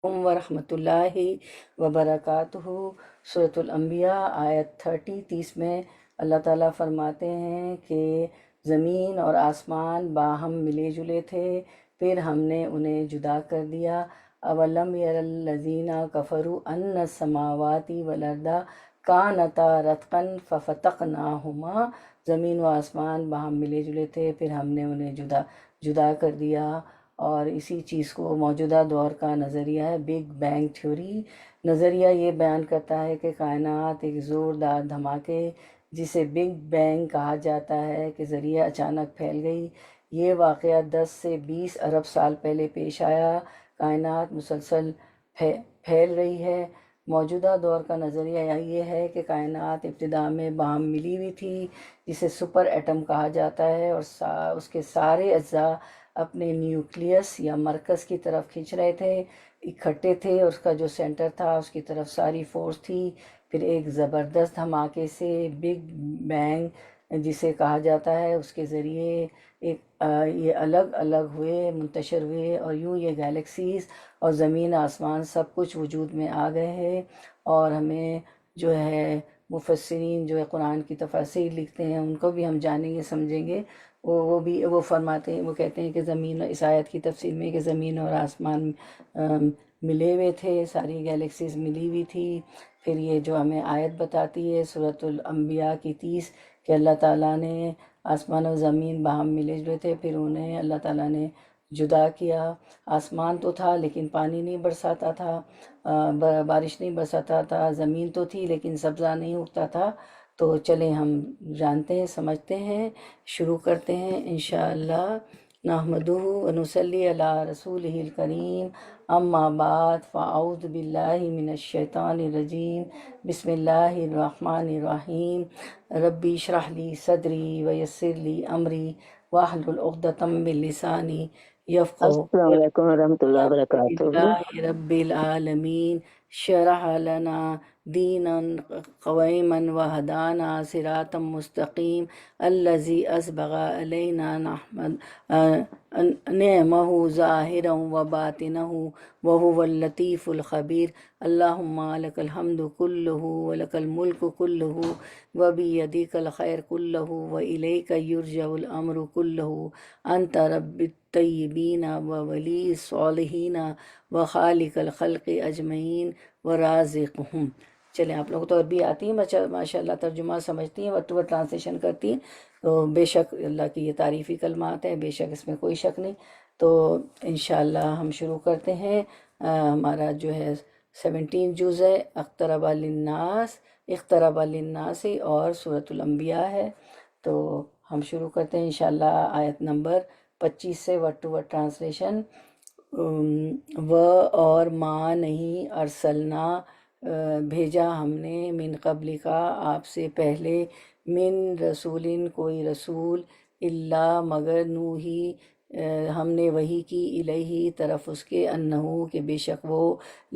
ورحمۃ اللہ وبرکاتہ۔ سورۃ الانبیاء آیت 30 میں اللہ تعالیٰ فرماتے ہیں کہ زمین اور آسمان باہم ملے جلے تھے، پھر ہم نے انہیں جدا کر دیا۔ اولم یر الذین کفروا ان السماوات والارض کانتا رتقا ففتقناہما، زمین و آسمان باہم ملے جلے تھے، پھر ہم نے انہیں جدا کر دیا۔ اور اسی چیز کو موجودہ دور کا نظریہ ہے بگ بینگ تھیوری۔ نظریہ یہ بیان کرتا ہے کہ کائنات ایک زوردار دھماکے جسے بگ بینگ کہا جاتا ہے کے ذریعے اچانک پھیل گئی۔ یہ واقعہ 10 سے 20 ارب سال پہلے پیش آیا۔ کائنات مسلسل پھیل رہی ہے۔ موجودہ دور کا نظریہ یہ ہے کہ کائنات ابتدا میں باہم ملی ہوئی تھی، جسے سپر ایٹم کہا جاتا ہے، اور اس کے سارے اجزاء اپنے نیوکلیس یا مرکز کی طرف کھنچ رہے تھے، اکٹھے تھے، اور اس کا جو سینٹر تھا اس کی طرف ساری فورس تھی۔ پھر ایک زبردست دھماکے سے بگ بینگ جسے کہا جاتا ہے، اس کے ذریعے یہ الگ الگ ہوئے، منتشر ہوئے، اور یوں یہ گیلیکسیز اور زمین آسمان سب کچھ وجود میں آ گئے ہیں۔ اور ہمیں جو ہے مفسرین جو ہے قرآن کی تفاسیر لکھتے ہیں ان کو بھی ہم جانیں گے سمجھیں گے۔ وہ فرماتے ہیں، وہ کہتے ہیں کہ زمین، اس آیت کی تفسیر میں، کہ زمین اور آسمان ملے ہوئے تھے، ساری گیلیکسیز ملی ہوئی تھی۔ پھر یہ جو ہمیں آیت بتاتی ہے سورۃ الانبیاء کی 30 کہ اللہ تعالیٰ نے آسمان و زمین باہم ملے ہوئے تھے، پھر انہیں اللہ تعالیٰ نے جدا کیا۔ آسمان تو تھا لیکن پانی نہیں برساتا تھا، بارش نہیں برساتا تھا، زمین تو تھی لیکن سبزہ نہیں اگتا تھا۔ تو چلیں ہم جانتے ہیں، سمجھتے ہیں، شروع کرتے ہیں انشاءاللہ۔ نحمدہ ونصلی علی رسولہ الکریم، اما بعد فاعوذ باللہ من الشیطان الرجیم، بسم اللہ الرحمن الرحیم۔ ربی اشرح لی صدری ویسر لی امری واحلل عقدۃ من لسانی یفقہوا السلام علیکم ورحمۃ اللہ وبرکاتہ۔ للہ رب العالمین شرح لنا دینا قویما وہدانا صراطا مستقیم الذی اسبغ علینا نعمہ ظاہرا وباطنہ وہو اللطیف الخبیر۔ اللہم لک الحمد کلہ ولک الملک کلہ وبیدک الخیر کلہ والیک یرجع الامر کلہ انت رب الطیبین وولی الصالحین وخالق الخلق اجمعین ورازقہم۔ چلیں، آپ لوگ تو عربی آتی ہیں ماشاء اللہ، ترجمہ سمجھتی ہیں، وقت وقت ٹرانسلیشن کرتی ہیں، تو بے شک اللہ کی یہ تعریفی کلمات ہیں، بے شک اس میں کوئی شک نہیں۔ تو انشاءاللہ ہم شروع کرتے ہیں۔ ہمارا جو ہے 17 جز ہے، اقترب للناس اور سورۃ الانبیاء ہے۔ تو ہم شروع کرتے ہیں انشاءاللہ آیت نمبر 25 سے، ورڈ ٹو ورڈ ٹرانسلیشن۔ اور ما نہیں ارسلنا بھیجا ہم نے، من قبل کا آپ سے پہلے، من رسول کوئی رسول، الا مگر نوحی ہم نے وحی کی، الہی طرف اس کے، انہو کہ بے شک وہ،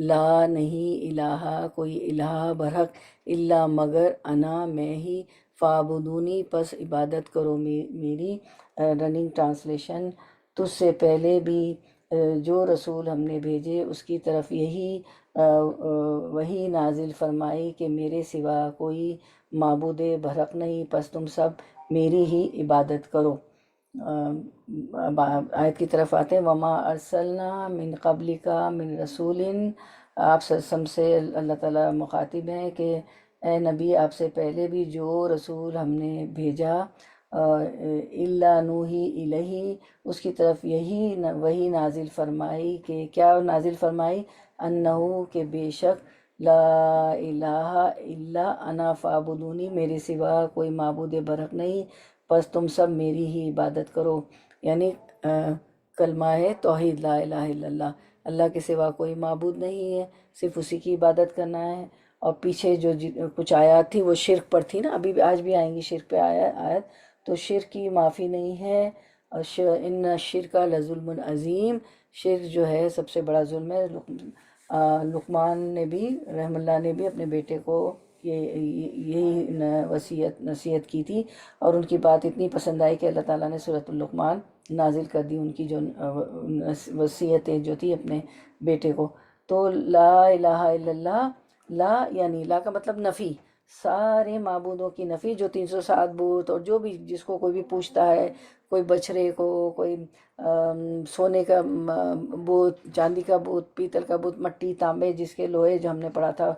لا نہیں الہ کوئی الہ برحق، الا مگر انا میں ہی، فاعبدونی پس عبادت کرو میری۔ Running translation. تجھ سے پہلے بھی جو رسول ہم نے بھیجے اس کی طرف یہی وہی نازل فرمائی کہ میرے سوا کوئی معبود برحق نہیں، پس تم سب میری ہی عبادت کرو۔ آیت کی طرف آتے ہیں۔ وما ارسلنا من قبلک من رسول، آپ سم سے اللہ تعالیٰ مخاطب ہیں کہ اے نبی آپ سے پہلے بھی جو رسول ہم نے بھیجا، الا نوحی الہی اس کی طرف یہی وہی نازل فرمائی کہ کیا نازل فرمائی، انہو کہ بے شک، لا الہ الا انا فاعبدونی میرے سوا کوئی معبود برحق نہیں، پس تم سب میری ہی عبادت کرو۔ یعنی کلمہ ہے توحید، لا الہ الا اللہ، اللہ کے سوا کوئی معبود نہیں ہے، صرف اسی کی عبادت کرنا ہے۔ اور پیچھے جو کچھ آیات تھی وہ شرک پر تھی نا، ابھی بھی آج بھی آئیں گی شرک پہ آیت، تو شرک کی معافی نہیں ہے۔ اور ان الشرک لظلم عظیم، شرک جو ہے سب سے بڑا ظلم ہے۔ لقمان نے بھی رحم اللہ نے بھی اپنے بیٹے کو یہی نصیحت کی تھی، اور ان کی بات اتنی پسند آئی کہ اللہ تعالیٰ نے سورۃ اللقمان نازل کر دی، ان کی جو وصیتیں جو تھی اپنے بیٹے کو۔ تو لا الہ الا اللہ، لا یعنی لا کا مطلب نفی، سارے معبودوں کی نفی، جو 307 بت اور جو بھی جس کو کوئی بھی پوچھتا ہے، کوئی بچھڑے کو، کوئی سونے کا بت، چاندی کا بت، پیتل کا بت، مٹی، تانبے، جس کے لوہے، جو ہم نے پڑھا تھا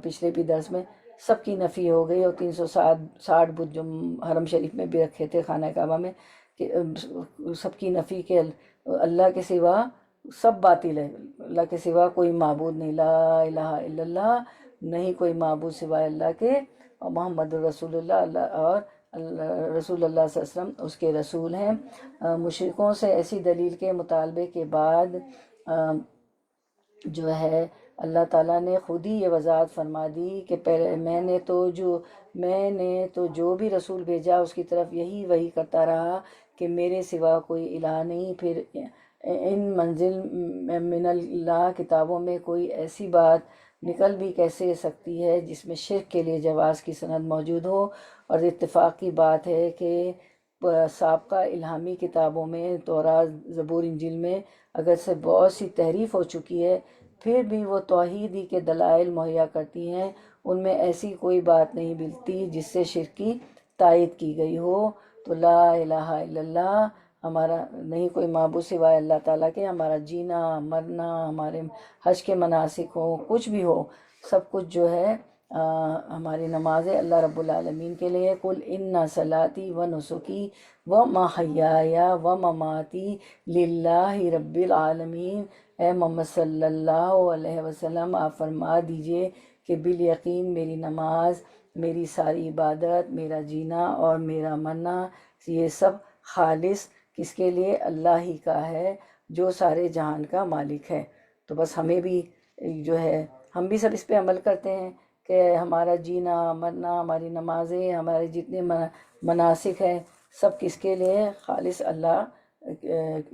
پچھلے بھی درس میں، سب کی نفی ہو گئی، اور 360 بت جو حرم شریف میں بھی رکھے تھے، خانہ کعبہ میں، کہ سب کی نفی کے اللہ کے سوا سب باطل ہے، اللہ کے سوا کوئی معبود نہیں، لا الہ الا اللہ، نہیں کوئی معبود سوائے اللہ کے، اور محمد رسول اللہ، اور رسول اللہ صلی اللہ علیہ وسلم اس کے رسول ہیں۔ مشرکوں سے ایسی دلیل کے مطالبے کے بعد جو ہے اللہ تعالیٰ نے خود ہی یہ وضاحت فرما دی کہ پہلے میں نے تو جو بھی رسول بھیجا اس کی طرف یہی وحی کرتا رہا کہ میرے سوا کوئی الہ نہیں۔ پھر ان منزل من اللہ کتابوں میں کوئی ایسی بات نکل بھی کیسے سکتی ہے جس میں شرک کے لیے جواز کی سند موجود ہو، اور اتفاق کی بات ہے کہ سابقہ الہامی کتابوں میں، تورات، زبور، انجیل میں اگر سے بہت سی تحریف ہو چکی ہے، پھر بھی وہ توحید ہی کے دلائل مہیا کرتی ہیں، ان میں ایسی کوئی بات نہیں ملتی جس سے شرک کی تائید کی گئی ہو۔ تو لا الہ الا اللہ، ہمارا نہیں کوئی معبود سوائے اللہ تعالیٰ کے، ہمارا جینا مرنا، ہمارے حج کے مناسک ہو، کچھ بھی ہو، سب کچھ جو ہے ہماری نمازیں اللہ رب العالمین کے لیے، قل ان صلاتی و نسکی و محیای و مماتی للہ رب العالمین، اے محمد صلی اللہ علیہ وسلم آپ فرما دیجئے کہ بالیقین میری نماز، میری ساری عبادت، میرا جینا اور میرا مرنا، یہ سب خالص کس کے لیے؟ اللہ ہی کا ہے جو سارے جہان کا مالک ہے۔ تو بس ہمیں بھی جو ہے، ہم بھی سب اس پہ عمل کرتے ہیں کہ ہمارا جینا مرنا، ہماری نمازیں، ہمارے جتنے مناسک ہیں، سب کس کے لیے؟ خالص اللہ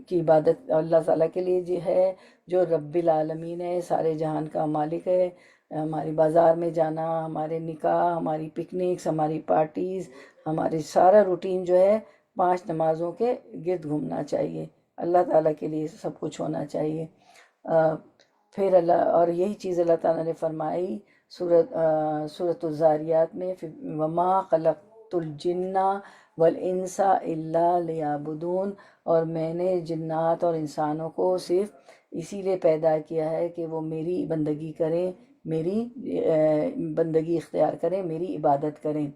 کی عبادت، اللہ تعالیٰ کے لیے جو ہے، جو رب العالمین ہے، سارے جہان کا مالک ہے۔ ہماری بازار میں جانا، ہمارے نکاح، ہماری پکنکس، ہماری پارٹیز، ہماری سارا روٹین جو ہے 5 نمازوں کے گرد گھومنا چاہیے، اللہ تعالیٰ کے لیے سب کچھ ہونا چاہیے۔ پھر اللہ، اور یہی چیز اللہ تعالیٰ نے فرمائی سورۃ الذاریات میں، وما خلقت الجن والانس الا لیعبدون، اور میں نے جنات اور انسانوں کو صرف اسی لیے پیدا کیا ہے کہ وہ میری بندگی کریں، میری بندگی اختیار کریں، میری عبادت کریں۔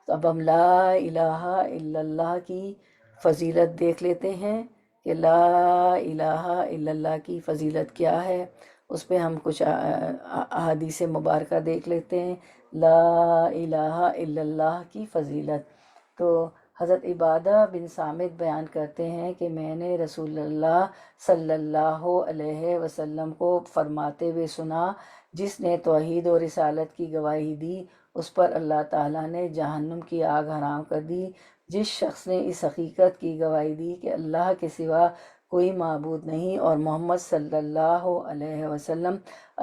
تو اب ہم لا الہ الا اللہ کی فضیلت دیکھ لیتے ہیں کہ لا الہ الا اللہ کی فضیلت کیا ہے، اس پہ ہم کچھ احادیث مبارکہ دیکھ لیتے ہیں۔ لا الہ الا اللہ کی فضیلت، تو حضرت عبادہ بن صامت بیان کرتے ہیں کہ میں نے رسول اللہ صلی اللہ علیہ وسلم کو فرماتے ہوئے سنا، جس نے توحید و رسالت کی گواہی دی اس پر اللہ تعالیٰ نے جہنم کی آگ حرام کر دی۔ جس شخص نے اس حقیقت کی گواہی دی کہ اللہ کے سوا کوئی معبود نہیں اور محمد صلی اللہ علیہ وسلم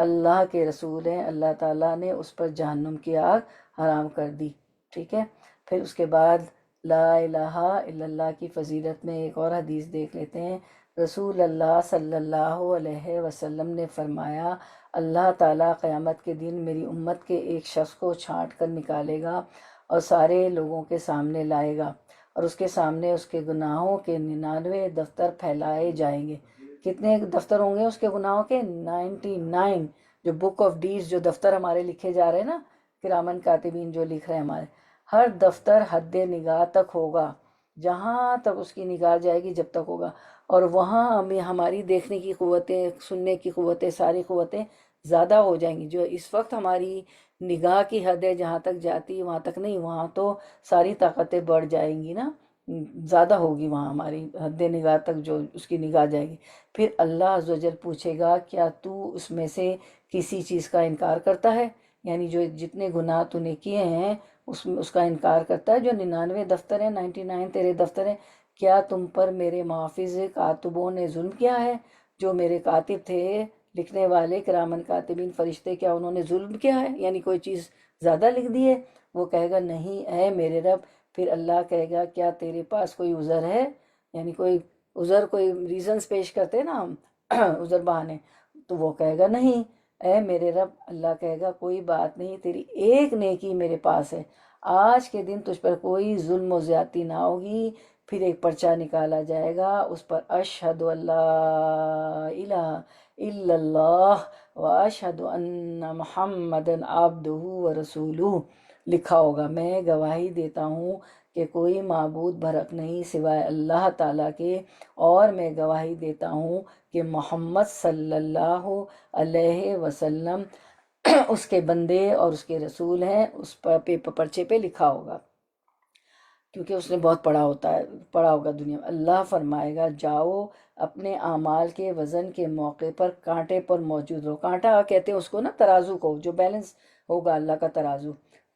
اللہ کے رسول ہیں، اللہ تعالیٰ نے اس پر جہنم کی آگ حرام کر دی۔ ٹھیک ہے، پھر اس کے بعد لا الہ الا اللہ کی فضیلت میں ایک اور حدیث دیکھ لیتے ہیں۔ رسول اللہ صلی اللہ علیہ وسلم نے فرمایا، اللہ تعالیٰ قیامت کے دن میری امت کے ایک شخص کو چھانٹ کر نکالے گا اور سارے لوگوں کے سامنے لائے گا، اور اس کے سامنے اس کے گناہوں کے 99 دفتر پھیلائے جائیں گے۔ کتنے دفتر ہوں گے اس کے گناہوں کے؟ 99، جو بک آف ڈیڈز، جو دفتر ہمارے لکھے جا رہے ہیں نا، کرامن کاتبین جو لکھ رہے ہیں ہمارے، ہر دفتر حد نگاہ تک ہوگا، جہاں تک اس کی نگاہ جائے گی جب تک ہوگا، اور وہاں ہمیں ہماری دیکھنے کی قوتیں، سننے کی قوتیں، ساری قوتیں زیادہ ہو جائیں گی۔ جو اس وقت ہماری نگاہ کی حد ہے جہاں تک جاتی ہے وہاں تک نہیں، وہاں تو ساری طاقتیں بڑھ جائیں گی نا، زیادہ ہوگی وہاں ہماری حد نگاہ تک جو اس کی نگاہ جائے گی۔ پھر اللہ عز و جل پوچھے گا، کیا تو اس میں سے کسی چیز کا انکار کرتا ہے؟ یعنی جو جتنے گناہ تو نے کیے ہیں اس کا انکار کرتا ہے، جو 99 دفتر ہیں، 99 تیرے دفتر ہیں، کیا تم پر میرے محافظ کاتبوں نے ظلم کیا ہے؟ جو میرے کاتب تھے، لکھنے والے کرامن کاتبین فرشتے، کیا انہوں نے ظلم کیا ہے؟ یعنی کوئی چیز زیادہ لکھ دی ہے؟ وہ کہے گا نہیں اے میرے رب۔ پھر اللہ کہے گا، کیا تیرے پاس کوئی عذر ہے؟ یعنی کوئی عذر، کوئی ریزنز پیش کرتے ہیں نا ہم، عذر بہانے، تو وہ کہے گا نہیں اے میرے رب، اللہ کہے گا کوئی بات نہیں، تیری ایک نیکی میرے پاس ہے، آج کے دن تجھ پر کوئی ظلم و زیادتی نہ ہوگی۔ پھر ایک پرچہ نکالا جائے گا، اس پر اشہد اللہ الہ الا اللہ و اشہد ان محمد عبدہ و رسولہ لکھا ہوگا۔ میں گواہی دیتا ہوں کہ کوئی معبود برحق نہیں سوائے اللہ تعالیٰ کے، اور میں گواہی دیتا ہوں کہ محمد صلی اللہ علیہ وسلم اس کے بندے اور اس کے رسول ہیں۔ اس پر پرچے پہ لکھا ہوگا، کیونکہ اس نے بہت پڑھا ہوگا دنیا میں۔ اللہ فرمائے گا جاؤ اپنے اعمال کے وزن کے موقع پر کانٹے پر موجود رہو۔ کانٹا کہتے ہیں اس کو نا، ترازو کو، جو بیلنس ہوگا اللہ کا ترازو،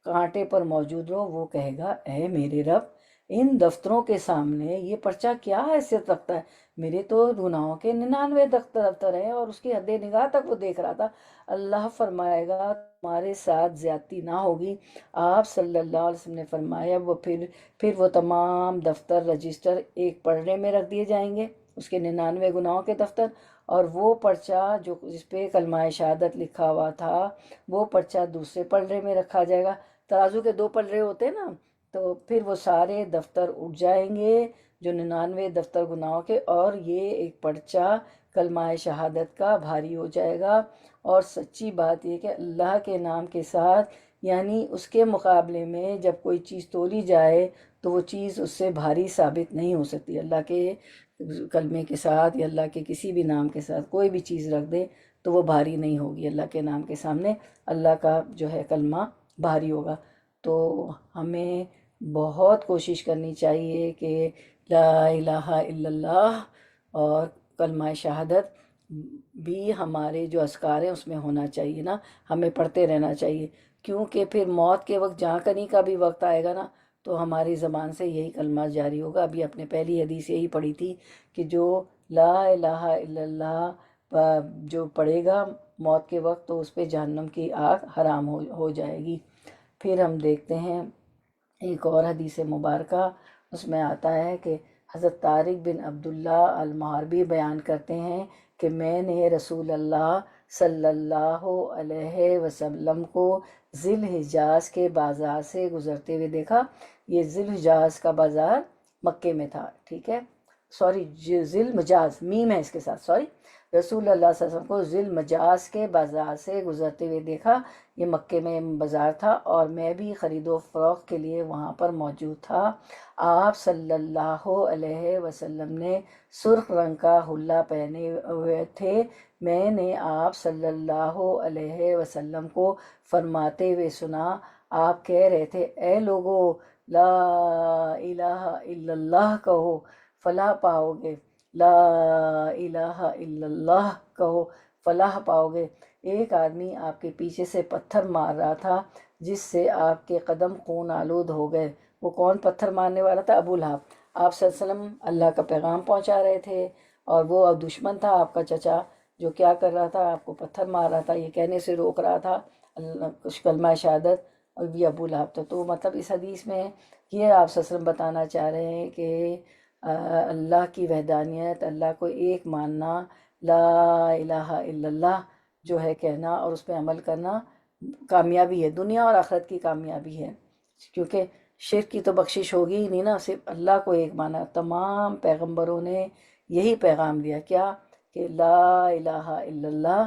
کانٹے پر موجود رہو۔ وہ کہے گا اے میرے رب، ان دفتروں کے سامنے یہ پرچہ کیا حیثیت رکھتا ہے؟ میرے تو گناہوں کے 99 دفتر ہیں، اور اس کی حد نگاہ تک وہ دیکھ رہا تھا۔ اللہ فرمائے گا تمہارے ساتھ زیادتی نہ ہوگی۔ آپ صلی اللہ علیہ وسلم نے فرمایا وہ پھر وہ تمام دفتر رجسٹر ایک پلڑے میں رکھ دیے جائیں گے، اس کے 99 گناہوں کے دفتر، اور وہ پرچہ جس پہ کلمہ شہادت لکھا ہوا تھا، وہ پرچہ دوسرے پلڑے میں رکھا جائے گا۔ ترازو کے 2 پلڑے ہوتے ہیں نا، تو پھر وہ سارے دفتر اٹھ جائیں گے جو 99 دفتر گناہوں کے، اور یہ ایک پرچہ کلمہ شہادت کا بھاری ہو جائے گا۔ اور سچی بات یہ کہ اللہ کے نام کے ساتھ، یعنی اس کے مقابلے میں جب کوئی چیز تولی جائے تو وہ چیز اس سے بھاری ثابت نہیں ہو سکتی۔ اللہ کے کلمے کے ساتھ یا اللہ کے کسی بھی نام کے ساتھ کوئی بھی چیز رکھ دے تو وہ بھاری نہیں ہوگی، اللہ کے نام کے سامنے اللہ کا جو ہے کلمہ بھاری ہوگا۔ تو ہمیں بہت کوشش کرنی چاہیے کہ لا الہ الا اللہ اور کلمہ شہادت بھی ہمارے جو اذکار ہیں اس میں ہونا چاہیے نا، ہمیں پڑھتے رہنا چاہیے، کیونکہ پھر موت کے وقت جہاں کنی کا بھی وقت آئے گا نا، تو ہماری زبان سے یہی کلمہ جاری ہوگا۔ ابھی اپنے پہلی حدیث یہی پڑھی تھی کہ جو لا الہ الا اللہ جو پڑھے گا موت کے وقت، تو اس پہ جہنم کی آگ حرام ہو جائے گی۔ پھر ہم دیکھتے ہیں ایک اور حدیث مبارکہ، اس میں آتا ہے کہ حضرت طارق بن عبداللہ المحاربی بیان کرتے ہیں کہ میں نے رسول اللہ صلی اللہ علیہ وسلم کو ذی الحجاز کے بازار سے گزرتے ہوئے دیکھا۔ یہ ذی الحجاز کا بازار مکے میں تھا، ٹھیک ہے، سوری ذی المجاز، میم ہے اس کے ساتھ، سوری، رسول اللہ صلی اللہ علیہ وسلم کو ذی المجاز کے بازار سے گزرتے ہوئے دیکھا۔ یہ مکے میں بازار تھا، اور میں بھی خرید و فروخت کے لیے وہاں پر موجود تھا۔ آپ صلی اللہ علیہ وسلم نے سرخ رنگ کا حلہ پہنے ہوئے تھے۔ میں نے آپ صلی اللہ علیہ وسلم کو فرماتے ہوئے سنا، آپ کہہ رہے تھے اے لوگو لا الہ الا اللہ کہو فلاح پاؤ گے، لا الہ الا اللہ کہو فلاح پاؤ گے۔ ایک آدمی آپ کے پیچھے سے پتھر مار رہا تھا جس سے آپ کے قدم خون آلود ہو گئے۔ وہ کون پتھر مارنے والا تھا؟ ابو لہب۔ آپ صلی اللہ علیہ وسلم اللہ کا پیغام پہنچا رہے تھے، اور وہ دشمن تھا آپ کا چچا، جو کیا کر رہا تھا؟ آپ کو پتھر مار رہا تھا، یہ کہنے سے روک رہا تھا کچھ کلمہ شہادت، اور یہ ابو لہب تھا۔ تو مطلب اس حدیث میں یہ آپ صلی اللہ علیہ وسلم بتانا چاہ رہے ہیں کہ اللہ کی وحدانیت، اللہ کو ایک ماننا، لا الہ الا اللہ جو ہے کہنا اور اس پہ عمل کرنا کامیابی ہے، دنیا اور آخرت کی کامیابی ہے، کیونکہ شرک کی تو بخشش ہوگی ہی نہیں نا، صرف اللہ کو ایک مانا۔ تمام پیغمبروں نے یہی پیغام دیا، کیا؟ کہ لا الہ الا اللہ،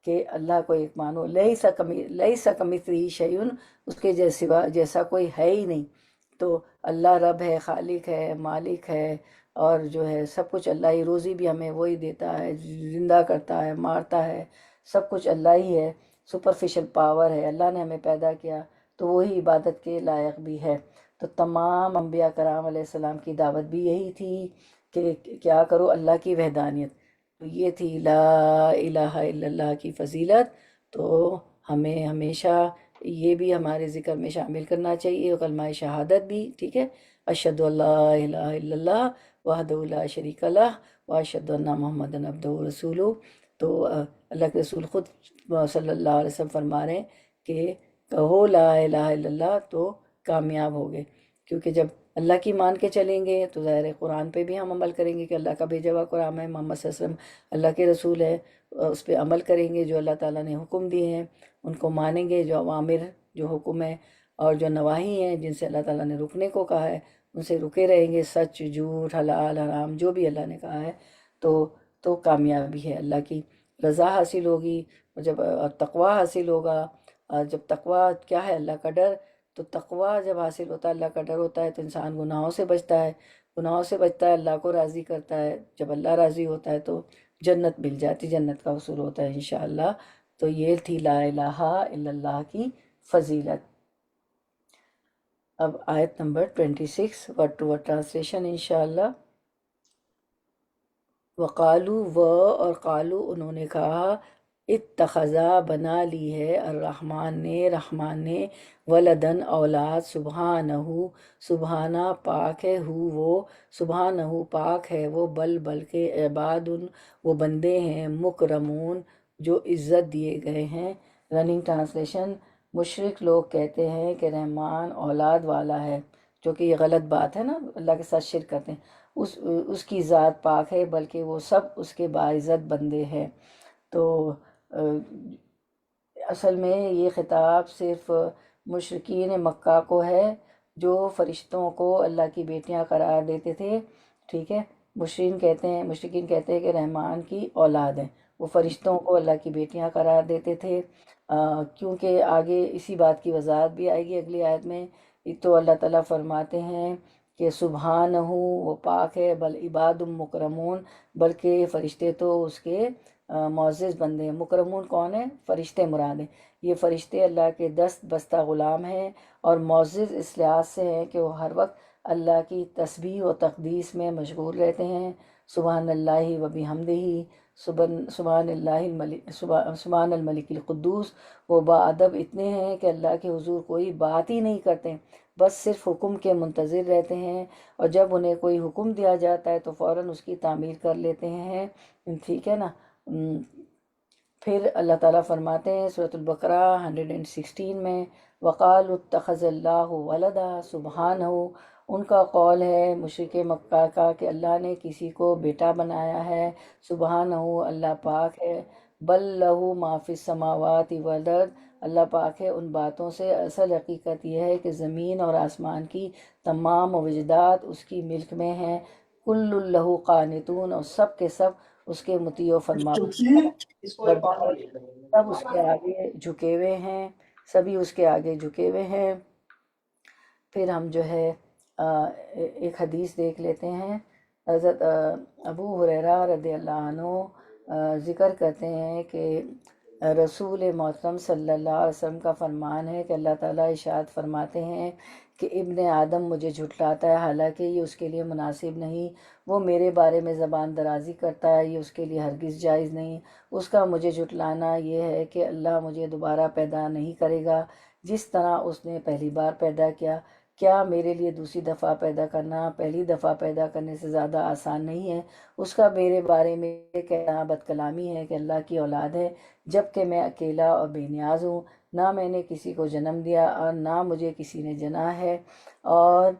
کہ اللہ کو ایک مانو، لیس کمثلہ شیء، اس کے جیسا کوئی ہے ہی نہیں۔ تو اللہ رب ہے، خالق ہے، مالک ہے، اور جو ہے سب کچھ اللہ ہی، روزی بھی ہمیں وہی دیتا ہے، زندہ کرتا ہے، مارتا ہے، سب کچھ اللہ ہی ہے، سپرفیشل پاور ہے، اللہ نے ہمیں پیدا کیا تو وہی عبادت کے لائق بھی ہے۔ تو تمام انبیاء کرام علیہ السلام کی دعوت بھی یہی تھی کہ کیا کرو؟ اللہ کی وحدانیت۔ تو یہ تھی لا الہ الا اللہ کی فضیلت۔ تو ہمیں ہمیشہ یہ بھی ہمارے ذکر میں شامل کرنا چاہیے، اور کلمہ شہادت بھی، ٹھیک ہے، اشہد ان لا الہ الا اللہ وحدہ لا شریک لہ واشہد ان محمد عبدہ ورسولہ۔ تو اللہ کے رسول خود صلی اللہ علیہ وسلم فرما رہے ہیں کہ کہو لا الہ الا اللہ تو کامیاب ہوگے، کیونکہ جب اللہ کی مان کے چلیں گے تو ظاہر ہے قرآن پہ بھی ہم عمل کریں گے کہ اللہ کا بھیجا ہوا قرآن ہے، محمد صلی اللہ علیہ وسلم اللہ کے رسول ہے، اس پہ عمل کریں گے، جو اللہ تعالیٰ نے حکم دیے ہیں ان کو مانیں گے، جو اوامر جو حکم ہے اور جو نواہی ہیں جن سے اللہ تعالیٰ نے رکنے کو کہا ہے ان سے رکے رہیں گے، سچ جھوٹ حلال حرام جو بھی اللہ نے کہا ہے تو کامیابی ہے، اللہ کی رضا حاصل ہوگی، اور جب تقوی حاصل ہوگا، جب تقوی کیا ہے اللہ کا ڈر، تو تقوی جب حاصل ہوتا ہے، اللہ کا ڈر ہوتا ہے تو انسان گناہوں سے بچتا ہے، گناہوں سے بچتا ہے اللہ کو راضی کرتا ہے، جب اللہ راضی ہوتا ہے تو جنت مل جاتی، جنت کا حصول ہوتا ہے انشاءاللہ۔ تو یہ تھی لا الہ الا اللہ کی فضیلت۔ اب آیت نمبر 26 ورڈ ٹو ورڈ ٹرانسلیشن انشاءاللہ۔ وقالو اور قالو انہوں نے کہا، اتخذا بنا لی ہے رحمان نے ولدن اولاد، سبحانہ سبحانہ پاک ہے وہ، سبحانہ پاک ہے وہ، بلکہ عباد وہ بندے ہیں، مکرمون جو عزت دیے گئے ہیں۔ رننگ ٹرانسلیشن، مشرک لوگ کہتے ہیں کہ رحمان اولاد والا ہے، جو کہ یہ غلط بات ہے نا، اللہ کے ساتھ شرک کرتے ہیں، اس کی ذات پاک ہے بلکہ وہ سب اس کے باعزت بندے ہیں۔ تو اصل میں یہ خطاب صرف مشرکین مکہ کو ہے جو فرشتوں کو اللہ کی بیٹیاں قرار دیتے تھے، ٹھیک ہے، مشرکین کہتے ہیں کہ رحمان کی اولاد ہیں، وہ فرشتوں کو اللہ کی بیٹیاں قرار دیتے تھے، کیونکہ آگے اسی بات کی وضاحت بھی آئے گی اگلی آیت میں۔ تو اللہ تعالیٰ فرماتے ہیں کہ سبحانہ وہ پاک ہے، بل عباد مکرمون بلکہ فرشتے تو اس کے معزز بندے ہیں۔ مکرمون کون ہیں؟ فرشتے مراد ہیں، یہ فرشتے اللہ کے دست بستہ غلام ہیں اور معزز اس لحاظ سے ہیں کہ وہ ہر وقت اللہ کی تسبیح و تقدیس میں مشغول رہتے ہیں۔ سبحان اللہ و بحمدہ، سبحان اللہ سبحان الملک القدوس، وہ باادب اتنے ہیں کہ اللہ کے حضور کوئی بات ہی نہیں کرتے، بس صرف حکم کے منتظر رہتے ہیں، اور جب انہیں کوئی حکم دیا جاتا ہے تو فوراً اس کی تعمیل کر لیتے ہیں، ٹھیک ہے نا۔ پھر اللہ تعالیٰ فرماتے ہیں سورۃ البقرہ 116 میں، وقالوا اتخذ اللہ ولدا، سبحانہ ان کا قول ہے مشرک مکہ کا کہ اللہ نے کسی کو بیٹا بنایا ہے، سبحانہ اللہ پاک ہے، بل لہ ما فی السماوات والارض، اللہ پاک ہے ان باتوں سے، اصل حقیقت یہ ہے کہ زمین اور آسمان کی تمام وجدات اس کی ملک میں ہیں، کل لہ قانتون، اور سب کے سب اس کے مطیع و فرما بردار، سب اس کے آگے جھکے ہوئے ہیں، سبھی اس کے آگے جھکے ہوئے ہیں۔ پھر ہم جو ہے ایک حدیث دیکھ لیتے ہیں۔ حضرت ابو ہریرہ رضی اللہ عنہ ذکر کرتے ہیں کہ رسول محترم صلی اللہ علیہ وسلم کا فرمان ہے کہ اللہ تعالیٰ ارشاد فرماتے ہیں کہ ابن آدم مجھے جھٹلاتا ہے، حالانکہ یہ اس کے لیے مناسب نہیں، وہ میرے بارے میں زبان درازی کرتا ہے، یہ اس کے لیے ہرگز جائز نہیں، اس کا مجھے جھٹلانا یہ ہے کہ اللہ مجھے دوبارہ پیدا نہیں کرے گا جس طرح اس نے پہلی بار پیدا کیا، کیا میرے لیے دوسری دفعہ پیدا کرنا پہلی دفعہ پیدا کرنے سے زیادہ آسان نہیں ہے؟ اس کا میرے بارے میں یہ کہنا بد کلامی ہے کہ اللہ کی اولاد ہے، جبکہ میں اکیلا اور بے نیاز ہوں، نہ میں نے کسی کو جنم دیا اور نہ مجھے کسی نے جنا ہے، اور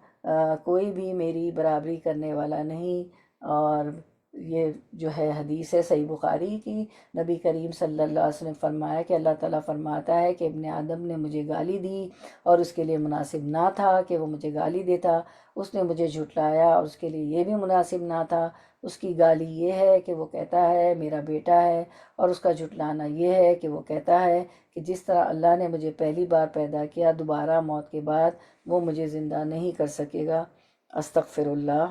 کوئی بھی میری برابری کرنے والا نہیں۔ اور یہ جو ہے حدیث ہے صحیح بخاری کی، نبی کریم صلی اللہ علیہ وسلم نے فرمایا کہ اللہ تعالیٰ فرماتا ہے کہ ابن آدم نے مجھے گالی دی اور اس کے لیے مناسب نہ تھا کہ وہ مجھے گالی دیتا، اس نے مجھے جھٹلایا اور اس کے لیے یہ بھی مناسب نہ تھا، اس کی گالی یہ ہے کہ وہ کہتا ہے میرا بیٹا ہے، اور اس کا جھٹلانا یہ ہے کہ وہ کہتا ہے کہ جس طرح اللہ نے مجھے پہلی بار پیدا کیا دوبارہ موت کے بعد وہ مجھے زندہ نہیں کر سکے گا۔ استغفر اللہ۔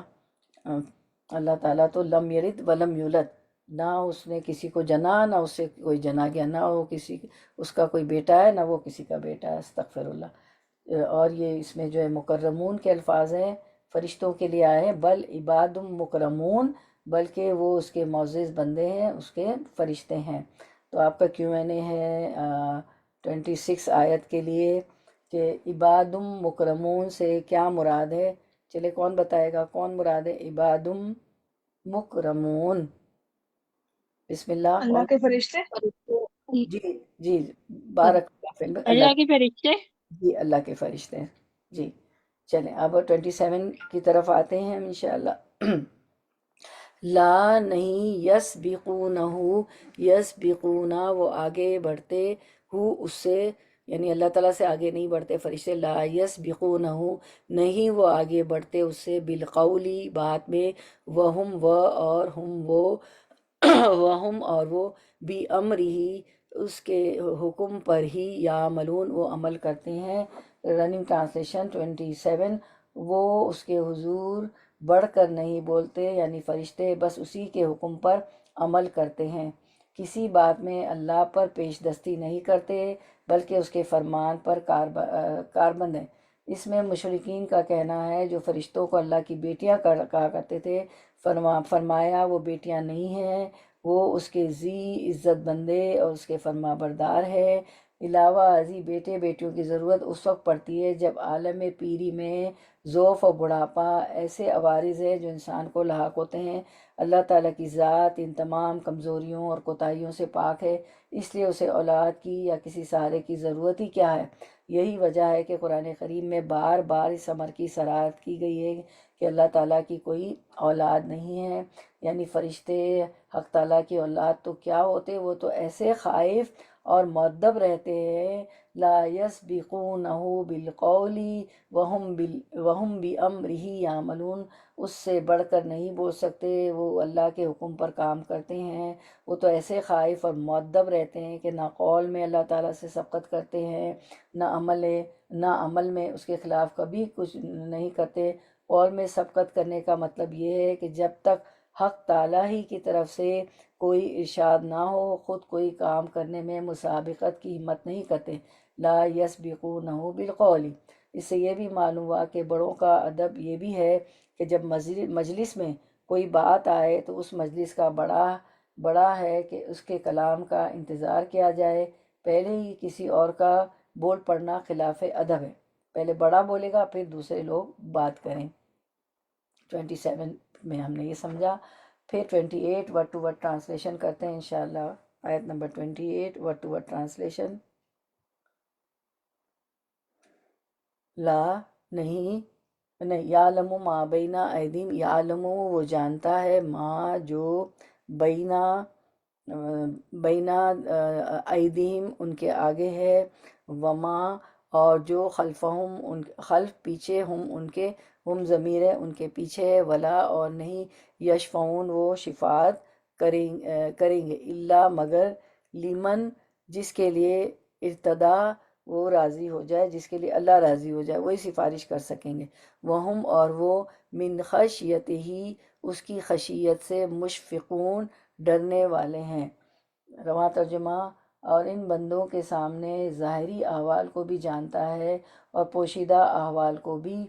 اللہ تعالیٰ تو لم یلد ولم یولد، نہ اس نے کسی کو جنا، نہ اس سے کوئی جنا گیا، نہ وہ کسی اس کا کوئی بیٹا ہے نہ وہ کسی کا بیٹا ہے، استغفر اللہ۔ اور یہ اس میں جو ہے مکرمون کے الفاظ ہیں، فرشتوں کے لیے آئے ہیں، بل عباد مکرمون بلکہ وہ اس کے معزز بندے ہیں، اس کے فرشتے ہیں۔ تو آپ کا Q&A ہے 26 آیت کے لیے کہ عباد مکرمون سے کیا مراد ہے؟ چلے کون بتائے گا کون مراد ہے عباد مکرمون؟ بسم اللہ، اللہ کون؟ کے فرشتے۔ جی جی، بارک اللہ فیک، اللہ اللہ کے فرشتے۔ جی اللہ کے فرشتے ہیں جی۔ چلیں اب 27 کی طرف آتے ہیں ہم انشاءاللہ۔ لا نہیں، یسبقونہ وہ آگے بڑھتے، ہو اس سے، یعنی اللہ تعالیٰ سے آگے نہیں بڑھتے فرشتے، لا یسبقونہ نہیں وہ آگے بڑھتے اس سے، بالقولی بات میں، وہم و اور ہم وہ وہم اور وہ، بھی امرہی اس کے حکم پر ہی، یعملون وہ عمل کرتے ہیں۔ رننگ ٹرانسلیشن 27، وہ اس کے حضور بڑھ کر نہیں بولتے، یعنی فرشتے بس اسی کے حکم پر عمل کرتے ہیں، کسی بات میں اللہ پر پیش دستی نہیں کرتے، بلکہ اس کے فرمان پر کاربند ہیں۔ اس میں مشرکین کا کہنا ہے جو فرشتوں کو اللہ کی بیٹیاں کہا کرتے تھے، فرمایا وہ بیٹیاں نہیں ہیں، وہ اس کے ذی عزت بندے اور اس کے فرما بردار ہے۔ علاوہ ازیں بیٹے بیٹیوں کی ضرورت اس وقت پڑتی ہے جب عالم پیری میں ضعف و بڑھاپا ایسے عوارض ہیں جو انسان کو لاحق ہوتے ہیں۔ اللہ تعالیٰ کی ذات ان تمام کمزوریوں اور کوتاہیوں سے پاک ہے، اس لیے اسے اولاد کی یا کسی سہارے کی ضرورت ہی کیا ہے۔ یہی وجہ ہے کہ قرآن کریم میں بار بار اس امر کی صراحت کی گئی ہے کہ اللہ تعالیٰ کی کوئی اولاد نہیں ہے، یعنی فرشتے حق تعالیٰ کی اولاد تو کیا ہوتے، وہ تو ایسے خائف اور مؤدب رہتے ہیں، لا یسبقونہ بالقول وہم بامرہ یعملون، اس سے بڑھ کر نہیں بول سکتے، وہ اللہ کے حکم پر کام کرتے ہیں، وہ تو ایسے خائف اور مؤدب رہتے ہیں کہ نہ قول میں اللہ تعالیٰ سے سبقت کرتے ہیں، نہ عمل میں اس کے خلاف کبھی کچھ نہیں کرتے۔ قول میں سبقت کرنے کا مطلب یہ ہے کہ جب تک حق تعالیٰ ہی کی طرف سے کوئی ارشاد نہ ہو خود کوئی کام کرنے میں مسابقت کی ہمت نہیں کرتے۔ لا یسبقونہ بالقول، اس سے یہ بھی معلوم ہوا کہ بڑوں کا ادب یہ بھی ہے کہ جب مجلس میں کوئی بات آئے تو اس مجلس کا بڑا ہے کہ اس کے کلام کا انتظار کیا جائے، پہلے ہی کسی اور کا بول پڑنا خلاف ادب ہے، پہلے بڑا بولے گا پھر دوسرے لوگ بات کریں۔ 27 میں ہم نے یہ سمجھا۔ پھر 28 ورڈ ٹو ورڈ ٹرانسلیشن کرتے ہیں انشاءاللہ۔ آیت number 28 word to word translation. لا نہیں، یعلم ما بین ایدیم، یعلم وہ جانتا ہے، ما جو بینا ایدیم ان کے آگے ہے، وما اور جو خلفہم خلف پیچھے، ہم ان کے، ہم ضمیر ہے ان کے پیچھے ہے، ولا اور نہیں، یشفعون وہ شفاعت کریں گے، الا مگر، لیمن جس کے لیے، ارتدا وہ راضی ہو جائے، جس کے لیے اللہ راضی ہو جائے وہی سفارش کر سکیں گے، وہم اور وہ، من خشیتہ اس کی خشیت سے، مشفقون ڈرنے والے ہیں۔ رواں ترجمہ، اور ان بندوں کے سامنے ظاہری احوال کو بھی جانتا ہے اور پوشیدہ احوال کو بھی،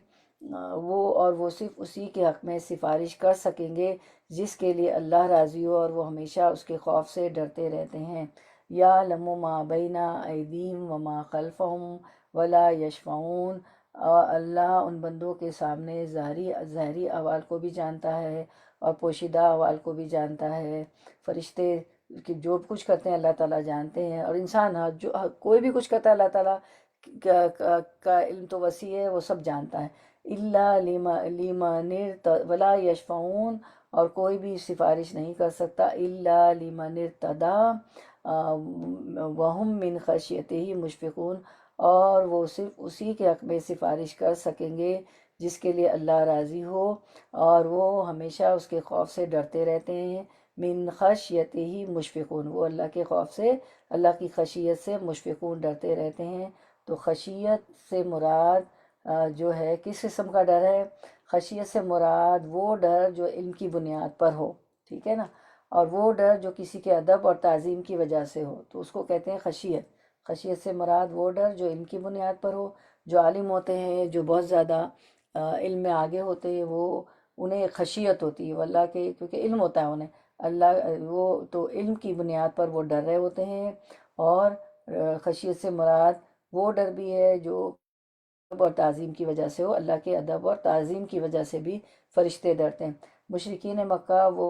وہ صرف اسی کے حق میں سفارش کر سکیں گے جس کے لیے اللہ راضی ہو، اور وہ ہمیشہ اس کے خوف سے ڈرتے رہتے ہیں۔ یعلم ما بین ایدیہم وما خلفہم ولا یشفعون، اور اللہ ان بندوں کے سامنے ظاہری احوال کو بھی جانتا ہے اور پوشیدہ احوال کو بھی جانتا ہے۔ فرشتے کہ جو کچھ کرتے ہیں اللہ تعالیٰ جانتے ہیں، اور انسان جو کوئی بھی کچھ کرتا ہے اللہ تعالیٰ کا علم تو وسیع ہے، وہ سب جانتا ہے۔ الا لمن ولا یشفعون، اور کوئی بھی سفارش نہیں کر سکتا، الا لمن ارتضی وہم من خشیتہ مشفقون، اور وہ صرف اسی کے حق میں سفارش کر سکیں گے جس کے لیے اللہ راضی ہو اور وہ ہمیشہ اس کے خوف سے ڈرتے رہتے ہیں۔ من خشیتہ مشفقون، وہ اللہ کے خوف سے، اللہ کی خشیت سے مشفقون ڈرتے رہتے ہیں۔ تو خشیت سے مراد جو ہے کس قسم کا ڈر ہے؟ خشیت سے مراد وہ ڈر جو علم کی بنیاد پر ہو، ٹھیک ہے نا، اور وہ ڈر جو کسی کے ادب اور تعظیم کی وجہ سے ہو تو اس کو کہتے ہیں خشیت۔ خشیت سے مراد وہ ڈر جو علم کی بنیاد پر ہو، جو عالم ہوتے ہیں، جو بہت زیادہ علم میں آگے ہوتے ہیں، وہ انہیں خشیت ہوتی ہے، وہ اللہ کے، کیونکہ علم ہوتا ہے انہیں، اللہ وہ تو علم کی بنیاد پر وہ ڈر رہے ہوتے ہیں۔ اور خشیت سے مراد وہ ڈر بھی ہے جو ادب اور تعظیم کی وجہ سے ہو، اللہ کے ادب اور تعظیم کی وجہ سے بھی فرشتے ڈرتے ہیں۔ مشرکین مکہ وہ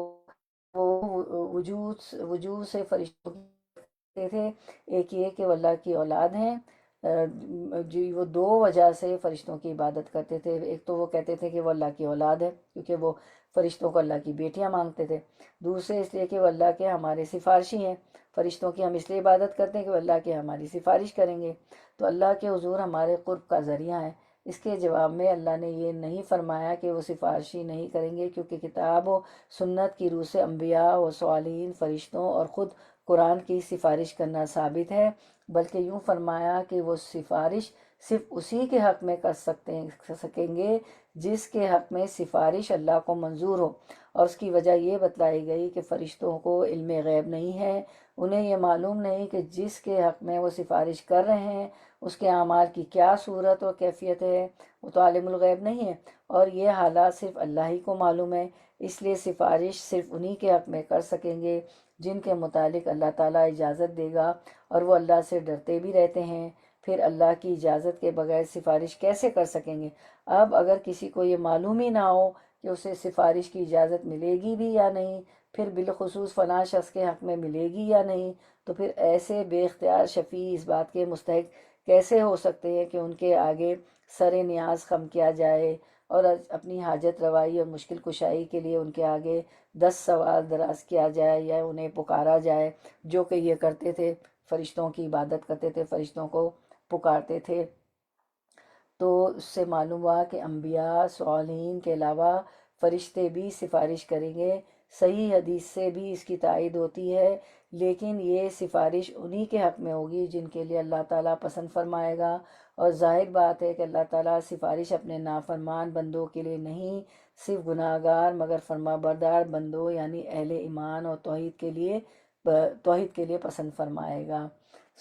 وجود سے فرشتوں کہتے تھے، ایک یہ کہ وہ اللہ کی اولاد ہیں، جی وہ دو وجہ سے فرشتوں کی عبادت کرتے تھے. ایک تو وہ کہتے تھے کہ وہ اللہ کی اولاد ہے کیونکہ وہ فرشتوں کو اللہ کی بیٹیاں مانگتے تھے. دوسرے اس لیے کہ وہ اللہ کے ہمارے سفارشی ہیں. فرشتوں کی ہم اس لیے عبادت کرتے ہیں کہ وہ اللہ کے ہماری سفارش کریں گے، تو اللہ کے حضور ہمارے قرب کا ذریعہ ہے. اس کے جواب میں اللہ نے یہ نہیں فرمایا کہ وہ سفارشی نہیں کریں گے، کیونکہ کتاب و سنت کی روح سے انبیاء و صالحین، فرشتوں اور خود قرآن کی سفارش کرنا ثابت ہے، بلکہ یوں فرمایا کہ وہ سفارش صرف اسی کے حق میں کر سکیں گے جس کے حق میں سفارش اللہ کو منظور ہو. اور اس کی وجہ یہ بتلائی گئی کہ فرشتوں کو علم غیب نہیں ہے، انہیں یہ معلوم نہیں کہ جس کے حق میں وہ سفارش کر رہے ہیں اس کے اعمال کی کیا صورت اور کیفیت ہے، وہ تو عالم الغیب نہیں ہے، اور یہ حالات صرف اللہ ہی کو معلوم ہے. اس لیے سفارش صرف انہی کے حق میں کر سکیں گے جن کے متعلق اللہ تعالیٰ اجازت دے گا، اور وہ اللہ سے ڈرتے بھی رہتے ہیں. پھر اللہ کی اجازت کے بغیر سفارش کیسے کر سکیں گے؟ اب اگر کسی کو یہ معلوم ہی نہ ہو کہ اسے سفارش کی اجازت ملے گی بھی یا نہیں، پھر بالخصوص فلاں شخص کے حق میں ملے گی یا نہیں، تو پھر ایسے بے اختیار شفیع اس بات کے مستحق کیسے ہو سکتے ہیں کہ ان کے آگے سر نیاز خم کیا جائے اور اپنی حاجت روائی اور مشکل کشائی کے لیے ان کے آگے 10 سوال دراز کیا جائے یا انہیں پکارا جائے، جو کہ یہ کرتے تھے. فرشتوں کی عبادت کرتے تھے، فرشتوں کو پکارتے تھے. تو اس سے معلوم ہوا کہ انبیاء صالحین کے علاوہ فرشتے بھی سفارش کریں گے. صحیح حدیث سے بھی اس کی تائید ہوتی ہے، لیکن یہ سفارش انہی کے حق میں ہوگی جن کے لیے اللہ تعالیٰ پسند فرمائے گا. اور ظاہر بات ہے کہ اللہ تعالیٰ سفارش اپنے نافرمان بندوں کے لیے نہیں، صرف گناہ گار مگر فرما بردار بندوں یعنی اہل ایمان اور توحید کے لیے پسند فرمائے گا.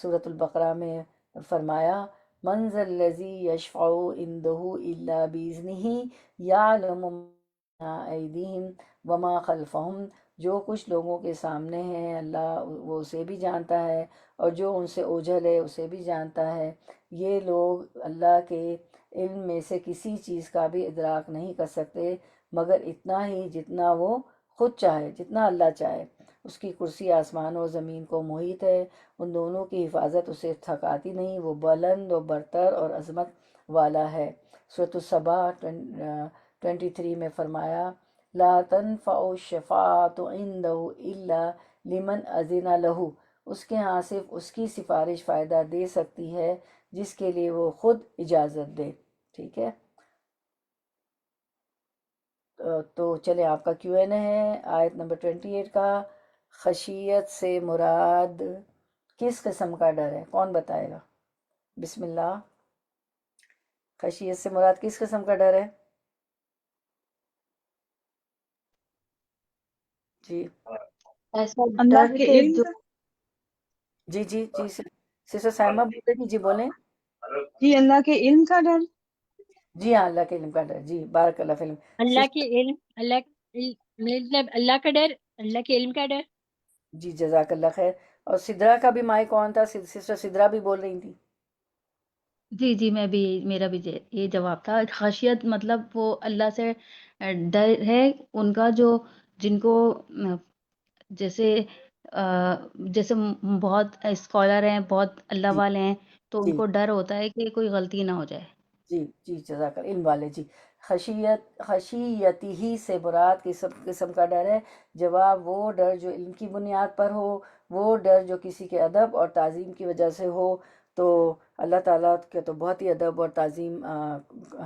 سورۃ البقرہ میں فرمایا من ذا الذی یشفع عنده الا باذنہ یعلم ما ایدیہم وما خلفہم. جو کچھ لوگوں کے سامنے ہیں اللہ وہ اسے بھی جانتا ہے، اور جو ان سے اوجھل ہے اسے بھی جانتا ہے. یہ لوگ اللہ کے علم میں سے کسی چیز کا بھی ادراک نہیں کر سکتے مگر اتنا ہی جتنا وہ خود چاہے، جتنا اللہ چاہے. اس کی کرسی آسمان و زمین کو محیط ہے، ان دونوں کی حفاظت اسے تھکاتی نہیں، وہ بلند و برتر اور عظمت والا ہے. سورۃ السبا 23 میں فرمایا لا تنفع الشفاعۃ عنده الا لمن اذن له. اس کے ہاں صرف اس کی سفارش فائدہ دے سکتی ہے جس کے لیے وہ خود اجازت دے. ٹھیک ہے، تو چلے آپ کا کیو این ہے آیت نمبر 28 کا. خشیت سے مراد کس قسم کا ڈر ہے؟ کون بتائے گا؟ بسم اللہ. خشیت سے مراد کس قسم کا ڈر ہے؟ جی ایسا اللہ ڈر کے کہ علم جو کا، جی جی جی سسٹر سائمہ بول رہی تھی، جی بولیں. جی اللہ کے علم کا ڈر. جی ہاں، اللہ کے علم کا ڈر. جی بارک اللہ فلم. اللہ کے علم، مطلب اللہ کا ڈر، اللہ کے علم کا ڈر. جی جزاک اللہ خیر. اور سدرا کا بھی مائک کون تھا؟ سسٹر سدرا بھی بول رہی تھی. جی جی میں بھی میرا بھی یہ جواب تھا. خشیت مطلب وہ اللہ سے ڈر ہے ان کا جو جن کو جیسے جیسے بہت اسکالر ہیں، بہت اللہ جی والے ہیں، تو ان جی کو ڈر ہوتا ہے کہ کوئی غلطی نہ ہو جائے. جی جی جزاک اللہ علم والے. جی خشیتی ہی سے مراد قسم کا ڈر ہے. جواب وہ ڈر جو علم کی بنیاد پر ہو، وہ ڈر جو کسی کے ادب اور تعظیم کی وجہ سے ہو. تو اللہ تعالیٰ کے تو بہت ہی ادب اور تعظیم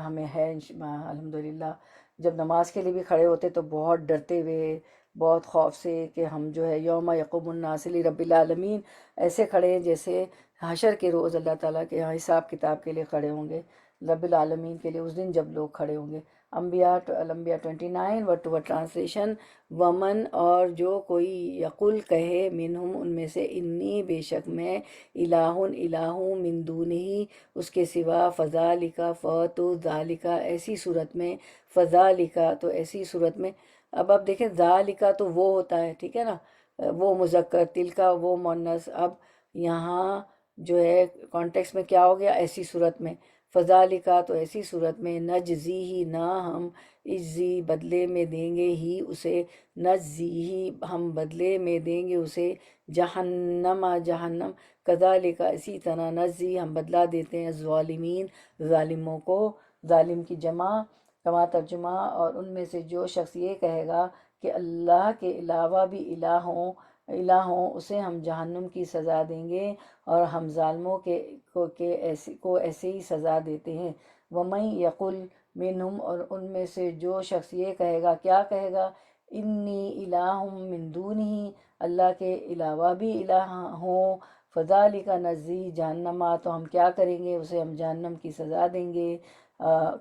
ہمیں ہے الحمدللہ. جب نماز کے لیے بھی کھڑے ہوتے تو بہت ڈرتے ہوئے، بہت خوف سے کہ ہم جو ہے یوم یقوم الناس لرب العالمین ایسے کھڑے ہیں جیسے حشر کے روز اللہ تعالیٰ کے یہاں حساب کتاب کے لیے کھڑے ہوں گے، رب العالمین کے لیے اس دن جب لوگ کھڑے ہوں گے. انبیاء 29 ورڈ ٹو ورڈ ٹرانسلیشن. ومن اور جو کوئی یقول کہے منہم ان میں سے انی بے شک میں الہ من دونہی اس کے سوا فذالک فتو ذالک ایسی صورت میں فذالک تو ایسی صورت میں. اب آپ دیکھیں ذالک تو وہ ہوتا ہے، ٹھیک ہے نا، وہ مذکر، تلکا وہ مؤنث. اب یہاں جو ہے کانٹیکس میں کیا ہو گیا؟ ایسی صورت میں. فذالکا تو ایسی صورت میں نجزی ہی نہ ہم اجزی بدلے میں دیں گے ہی اسے نجزی ہی ہم بدلے میں دیں گے اسے جہنم جہنم کذالکا اسی طرح نجزی ہم بدلا دیتے ہیں ظالمین ظالموں کو ظالم کی جمع کما ترجمہ اور ان میں سے جو شخص یہ کہے گا کہ اللہ کے علاوہ بھی الہ ہوں اسے ہم جہنم کی سزا دیں گے اور ہم ظالموں کو ایسے ہی سزا دیتے ہیں وَمَن یقل منہم اور ان میں سے جو شخص یہ کہے گا کیا کہے گا انی الہ من دونہ اللہ کے علاوہ بھی الہ ہوں فذالک نجزی جہنم تو ہم کیا کریں گے اسے ہم جہنم کی سزا دیں گے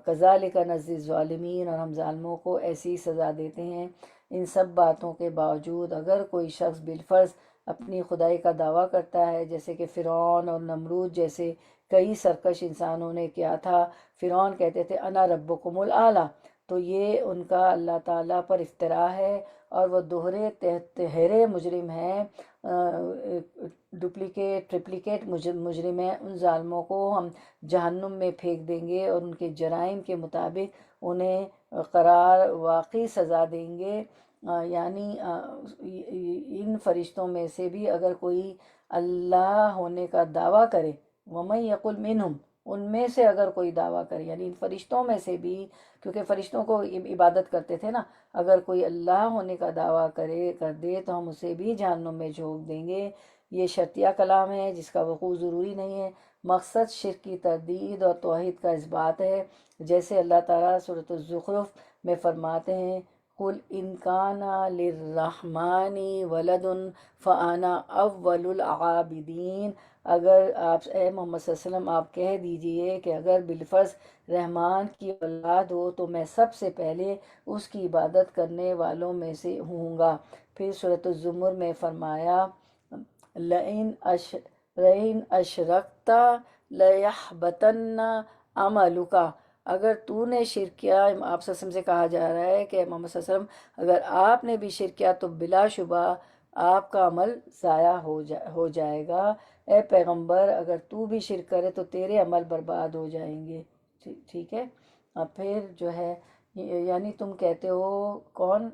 کذالک نجزی الظالمین اور ہم ظالموں کو ایسی سزا دیتے ہیں ان سب باتوں کے باوجود اگر کوئی شخص بالفرض اپنی خدائی کا دعویٰ کرتا ہے جیسے کہ فرعون اور نمرود جیسے کئی سرکش انسانوں نے کیا تھا فرعون کہتے تھے انا ربکم الاعلیٰ تو یہ ان کا اللہ تعالیٰ پر افتراء ہے اور وہ دوہرے تہرے مجرم ہیں ڈپلیکیٹ ٹرپلیکیٹ مجرم ہیں ان ظالموں کو ہم جہنم میں پھینک دیں گے اور ان کے جرائم کے مطابق انہیں قرار واقعی سزا دیں گے یعنی ان فرشتوں میں سے بھی اگر کوئی اللہ ہونے کا دعویٰ کرے وَمَن یقل منہم ان میں سے اگر کوئی دعویٰ کرے یعنی ان فرشتوں میں سے بھی کیونکہ فرشتوں کو عبادت کرتے تھے نا اگر کوئی اللہ ہونے کا دعویٰ کر دے تو ہم اسے بھی جہنم میں جھونک دیں گے یہ شرطیہ کلام ہے جس کا وقوع ضروری نہیں ہے مقصد شرک کی تردید اور توحید کا اثبات ہے جیسے اللہ تعالیٰ سورۃ الزخرف میں فرماتے ہیں قل ان کان للرحمن ولد فانا اول العابدین اگر آپ اے محمد صلی اللہ علیہ وسلم آپ کہہ دیجئے کہ اگر بالفرض رحمان کی اولاد ہو تو میں سب سے پہلے اس کی عبادت کرنے والوں میں سے ہوں گا پھر سورۃ الزمر میں فرمایا لئن اشرکت لیحبطن عملک اگر تو نے شرک کیا آپ صلی اللہ علیہ وسلم سے کہا جا رہا ہے کہ محمد صلی اللہ علیہ وسلم اگر آپ نے بھی شرک کیا تو بلا شبہ آپ کا عمل ضائع ہو جائے گا اے پیغمبر اگر تو بھی شرک کرے تو تیرے عمل برباد ہو جائیں گے ٹھیک ہے اب پھر جو ہے یعنی تم کہتے ہو کون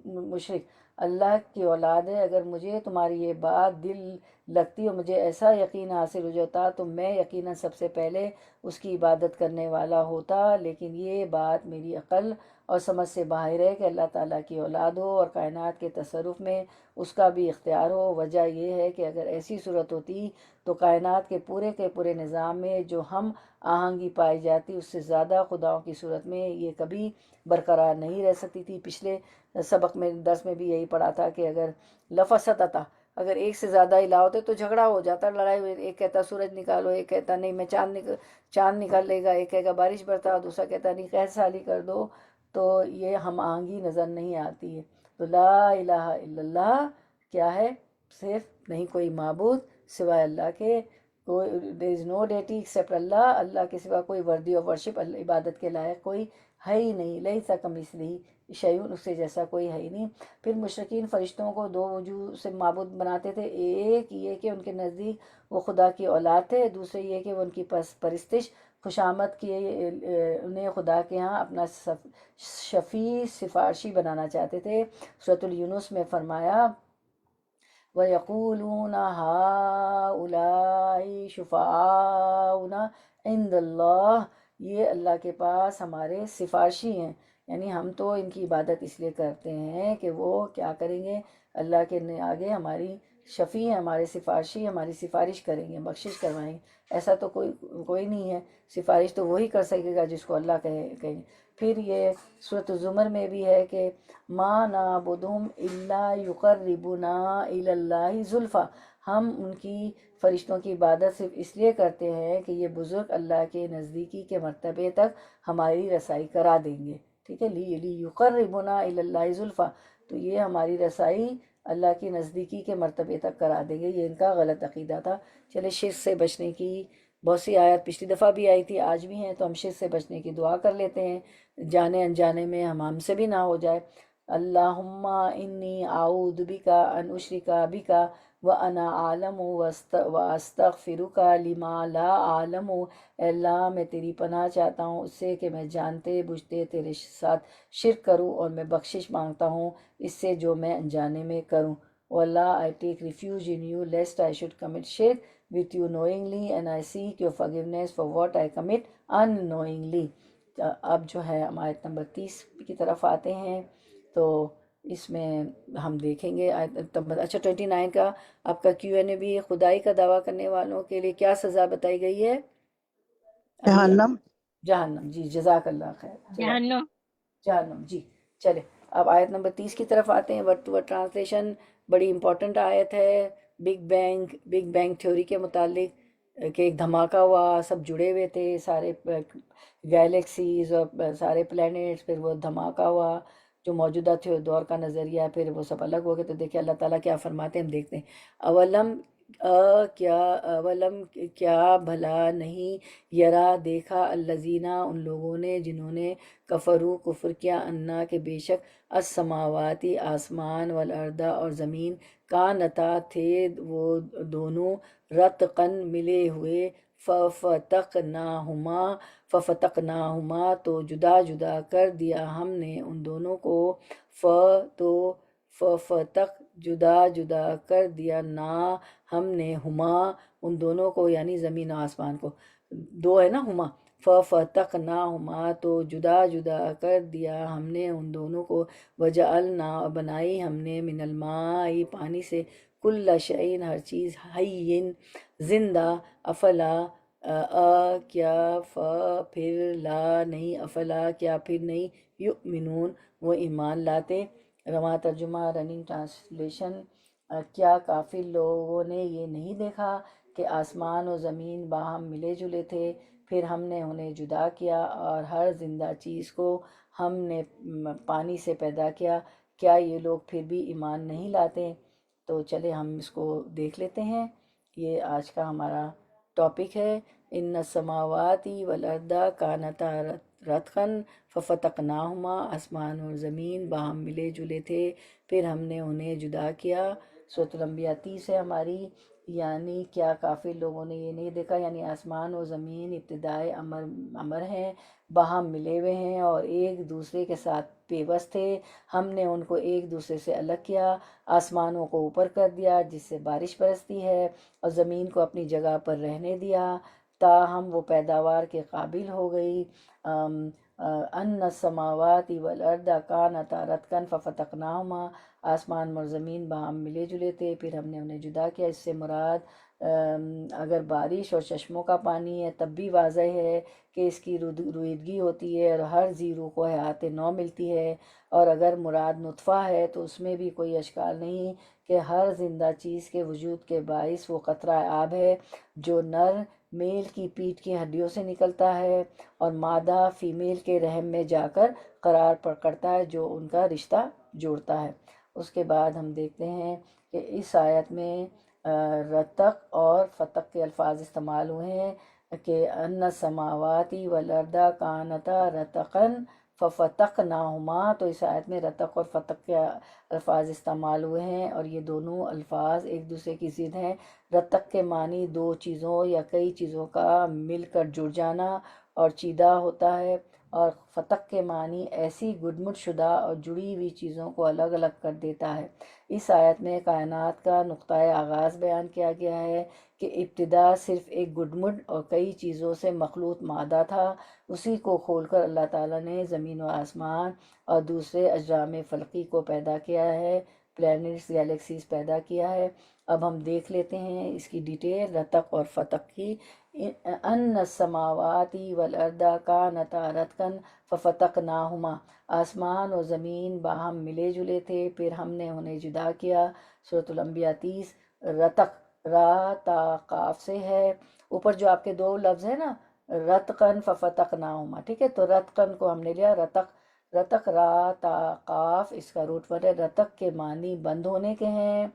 مشرک اللہ کی اولاد ہے اگر مجھے تمہاری یہ بات دل لگتی اور مجھے ایسا یقین حاصل ہو جاتا تو میں یقیناً سب سے پہلے اس کی عبادت کرنے والا ہوتا لیکن یہ بات میری عقل اور سمجھ سے باہر ہے کہ اللہ تعالیٰ کی اولاد ہو اور کائنات کے تصرف میں اس کا بھی اختیار ہو وجہ یہ ہے کہ اگر ایسی صورت ہوتی تو کائنات کے پورے نظام میں جو ہم آہنگی پائی جاتی اس سے زیادہ خداؤں کی صورت میں یہ کبھی برقرار نہیں رہ سکتی تھی پچھلے سبق میں درس میں بھی یہی پڑھا تھا کہ اگر لفظت آتا اگر ایک سے زیادہ الہ ہوتے تو جھگڑا ہو جاتا لڑائی ہوئی ایک کہتا سورج نکالو ایک کہتا نہیں میں چاند نکال لے گا ایک کہے گا بارش برتا دوسرا کہتا نہیں قحط سالی کر دو تو یہ ہم آہنگی نظر نہیں آتی ہے تو لا الہ الا اللہ کیا ہے صرف نہیں کوئی معبود سوائے اللہ کے کوئی there is no deity except اللہ اللہ کے سوا کوئی worthy of worship عبادت کے لائق کوئی ہے ہی نہیں لیسا کمثلہ شیء اس سے جیسا کوئی ہے ہی نہیں پھر مشرکین فرشتوں کو دو وجوہ سے معبود بناتے تھے ایک یہ کہ ان کے نزدیک وہ خدا کی اولاد تھے دوسرے یہ کہ وہ ان کی پرستش خوشامد کی انہیں خدا کے ہاں اپنا شفیع سفارشی بنانا چاہتے تھے سورۃ یونس میں فرمایا وَيَقُولُونَ هَؤُلَاءِ شُفَعَاؤُنَا عِندَ اللَّهِ یہ اللہ کے پاس ہمارے سفارشی ہیں یعنی ہم تو ان کی عبادت اس لیے کرتے ہیں کہ وہ کیا کریں گے اللہ کے آگے ہماری شفیع ہیں ہمارے سفارشی ہماری سفارش کریں گے بخشش کروائیں گے ایسا تو کوئی نہیں ہے سفارش تو وہی کر سکے گا جس کو اللہ کہیں پھر یہ سورۃ الزمر میں بھی ہے کہ ما نعبدہم الا یقربونا الی اللہ زلفیٰ ہم ان کی فرشتوں کی عبادت صرف اس لیے کرتے ہیں کہ یہ بزرگ اللہ کے نزدیکی کے مرتبے تک ہماری رسائی کرا دیں گے ٹھیک ہے لیقربونا الی اللہ زلفیٰ تو یہ ہماری رسائی اللہ کی نزدیکی کے مرتبے تک کرا دیں گے یہ ان کا غلط عقیدہ تھا چلے شرک سے بچنے کی بہت سی آیات پچھلی دفعہ بھی آئی تھی آج بھی ہیں تو ہم شرک سے بچنے کی دعا کر لیتے ہیں جانے انجانے میں ہم سے بھی نہ ہو جائے اللہم انی اعوذ بک ان اشرک بک وَأَنَا أَعْلَمُ وَأَسْتَغْفِرُكَ لِمَا لَا أَعْلَمُ، اے اللہ میں تیری پناہ چاہتا ہوں اس سے کہ میں جانتے بوجھتے تیرے ساتھ شرک کروں، اور میں بخشش مانگتا ہوں اس سے جو میں انجانے میں کروں۔ او اللہ I take refuge in you lest I should commit shirk with you knowingly, and I seek your forgiveness for what I commit unknowingly۔ اب جو ہے ہم آیت نمبر 30 کی طرف آتے ہیں، تو اس میں ہم دیکھیں گے آیت نمبر 29 کا آپ کا Q&A بھی ہے۔ خدائی کا دعویٰ کرنے والوں کے لیے کیا سزا بتائی گئی ہے؟ جہنم۔ جہنم، جی جزاک اللہ خیر، جہنم۔ جہنم، جی چلے اب آیت نمبر 30 کی طرف آتے ہیں۔ ورڈ ٹو ورڈ ٹرانسلیشن بڑی امپورٹنٹ آیت ہے۔ بگ بینگ تھیوری کے متعلق کہ ایک دھماکہ ہوا، سب جڑے ہوئے تھے، سارے گیلیکسیز اور سارے پلینٹس، پھر وہ دھماکہ ہوا جو موجودہ تھے دور کا نظریہ، پھر وہ سب الگ ہو گئے۔ تو دیکھیں اللہ تعالیٰ کیا فرماتے ہیں، ہم دیکھتے ہیں۔ اولم کیا بھلا نہیں یرا دیکھا الذین ان لوگوں نے جنہوں نے کفرو کفر کیا، انا کہ بے شک السماواتی آسمان والارض اور زمین کانتا تھے وہ دونوں رتقن ملے ہوئے، ففتقناہما تو جدا جدا کر دیا ہم نے ان دونوں کو، ففتق جدا جدا کر دیا نا ہم نے ہما ان دونوں کو، یعنی زمین و آسمان کو، دو ہے نا ہما، ففتقناہما تو جدا جدا کر دیا ہم نے ان دونوں کو، وجعلنا بنائی ہم نے من الماء پانی سے، کل شعین ہر چیز، حیین زندہ، افلا کیا پھر لا نہیں، افلا کیا پھر نہیں، یؤمنون وہ ایمان لاتے۔ رواں ترجمہ رننگ ٹرانسلیشن، کیا کافر لوگوں نے یہ نہیں دیکھا کہ آسمان و زمین باہم ملے جلے تھے، پھر ہم نے انہیں جدا کیا اور ہر زندہ چیز کو ہم نے پانی سے پیدا کیا، کیا یہ لوگ پھر بھی ایمان نہیں لاتے؟ تو چلے ہم اس کو دیکھ لیتے ہیں۔ یہ آج کا ہمارا ٹاپک ہے، ان السماوات والارض کانتا رتقن ففتقناہما، آسمان اور زمین باہم ملے جلے تھے، پھر ہم نے انہیں جدا کیا۔ سورۃ الانبیاء 30 ہے ہماری، یعنی کیا کافر لوگوں نے یہ نہیں دیکھا، یعنی آسمان و زمین ابتدائے امر ہیں، باہم ملے ہوئے ہیں اور ایک دوسرے کے ساتھ پیوست تھے، ہم نے ان کو ایک دوسرے سے الگ کیا، آسمانوں کو اوپر کر دیا جس سے بارش برستی ہے، اور زمین کو اپنی جگہ پر رہنے دیا تاہم وہ پیداوار کے قابل ہو گئی۔ ان السماوات والارض کانتا رتقا ففتقناہما، آسمان اور زمین باہم ملے جلے تھے، پھر ہم نے انہیں جدا کیا۔ اس سے مراد اگر بارش اور چشموں کا پانی ہے تب بھی واضح ہے کہ اس کی رویدگی ہوتی ہے اور ہر ذی روح کو حیات نو ملتی ہے، اور اگر مراد نطفہ ہے تو اس میں بھی کوئی اشکال نہیں کہ ہر زندہ چیز کے وجود کے باعث وہ قطرہ آب ہے جو نر میل کی پیٹھ کی ہڈیوں سے نکلتا ہے اور مادہ فیمیل کے رحم میں جا کر قرار پکڑتا ہے جو ان کا رشتہ جوڑتا ہے۔ اس کے بعد ہم دیکھتے ہیں کہ اس آیت میں رتق اور فتق کے الفاظ استعمال ہوئے ہیں کہ ان السماوات والارض کانتا رتقا ففتقناہما، تو اس آیت میں رتق اور فتق کے الفاظ استعمال ہوئے ہیں، اور یہ دونوں الفاظ ایک دوسرے کی ضد ہیں۔ رتق کے معنی دو چیزوں یا کئی چیزوں کا مل کر جڑ جانا اور چیدہ ہوتا ہے، اور فتق کے معنی ایسی گڈمٹ شدہ اور جڑی ہوئی چیزوں کو الگ الگ کر دیتا ہے۔ اس آیت میں کائنات کا نقطۂ آغاز بیان کیا گیا ہے کہ ابتدا صرف ایک گڈمٹ اور کئی چیزوں سے مخلوط مادہ تھا، اسی کو کھول کر اللہ تعالیٰ نے زمین و آسمان اور دوسرے اجرام فلکی کو پیدا کیا ہے، پلینٹس گیلیکسیز پیدا کیا ہے۔ اب ہم دیکھ لیتے ہیں اس کی ڈیٹیل رتق اور فتق کی۔ ان السماوات والارض کانتا رتقا ففتقناہما، آسمان و زمین باہم ملے جلے تھے، پھر ہم نے انہیں جدا کیا۔ سورۃ الانبیاء 30۔ رتق را تا قاف سے ہے، اوپر جو آپ کے دو لفظ ہیں نا رتقن ففتقناہما، ٹھیک ہے، تو رتقن کو ہم نے لیا رتق را تا قاف، اس کا روٹ ورڈ ہے۔ رتق کے معنی بند ہونے کے ہیں،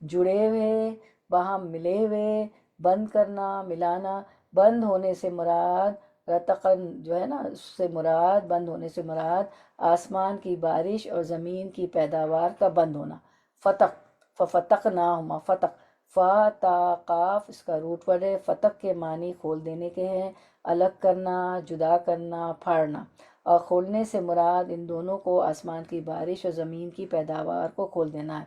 جڑے ہوئے، باہم ملے ہوئے، بند کرنا، ملانا۔ بند ہونے سے مراد رتقن جو ہے نا، اس سے مراد بند ہونے سے مراد آسمان کی بارش اور زمین کی پیداوار کا بند ہونا۔ فتق ففتقناہما، فتق فا تا قاف اس کا روٹ ورڈ ہے، فتق کے معنی کھول دینے کے ہیں، الگ کرنا، جدا کرنا، پھاڑنا، اور کھولنے سے مراد ان دونوں کو آسمان کی بارش اور زمین کی پیداوار کو کھول دینا ہے،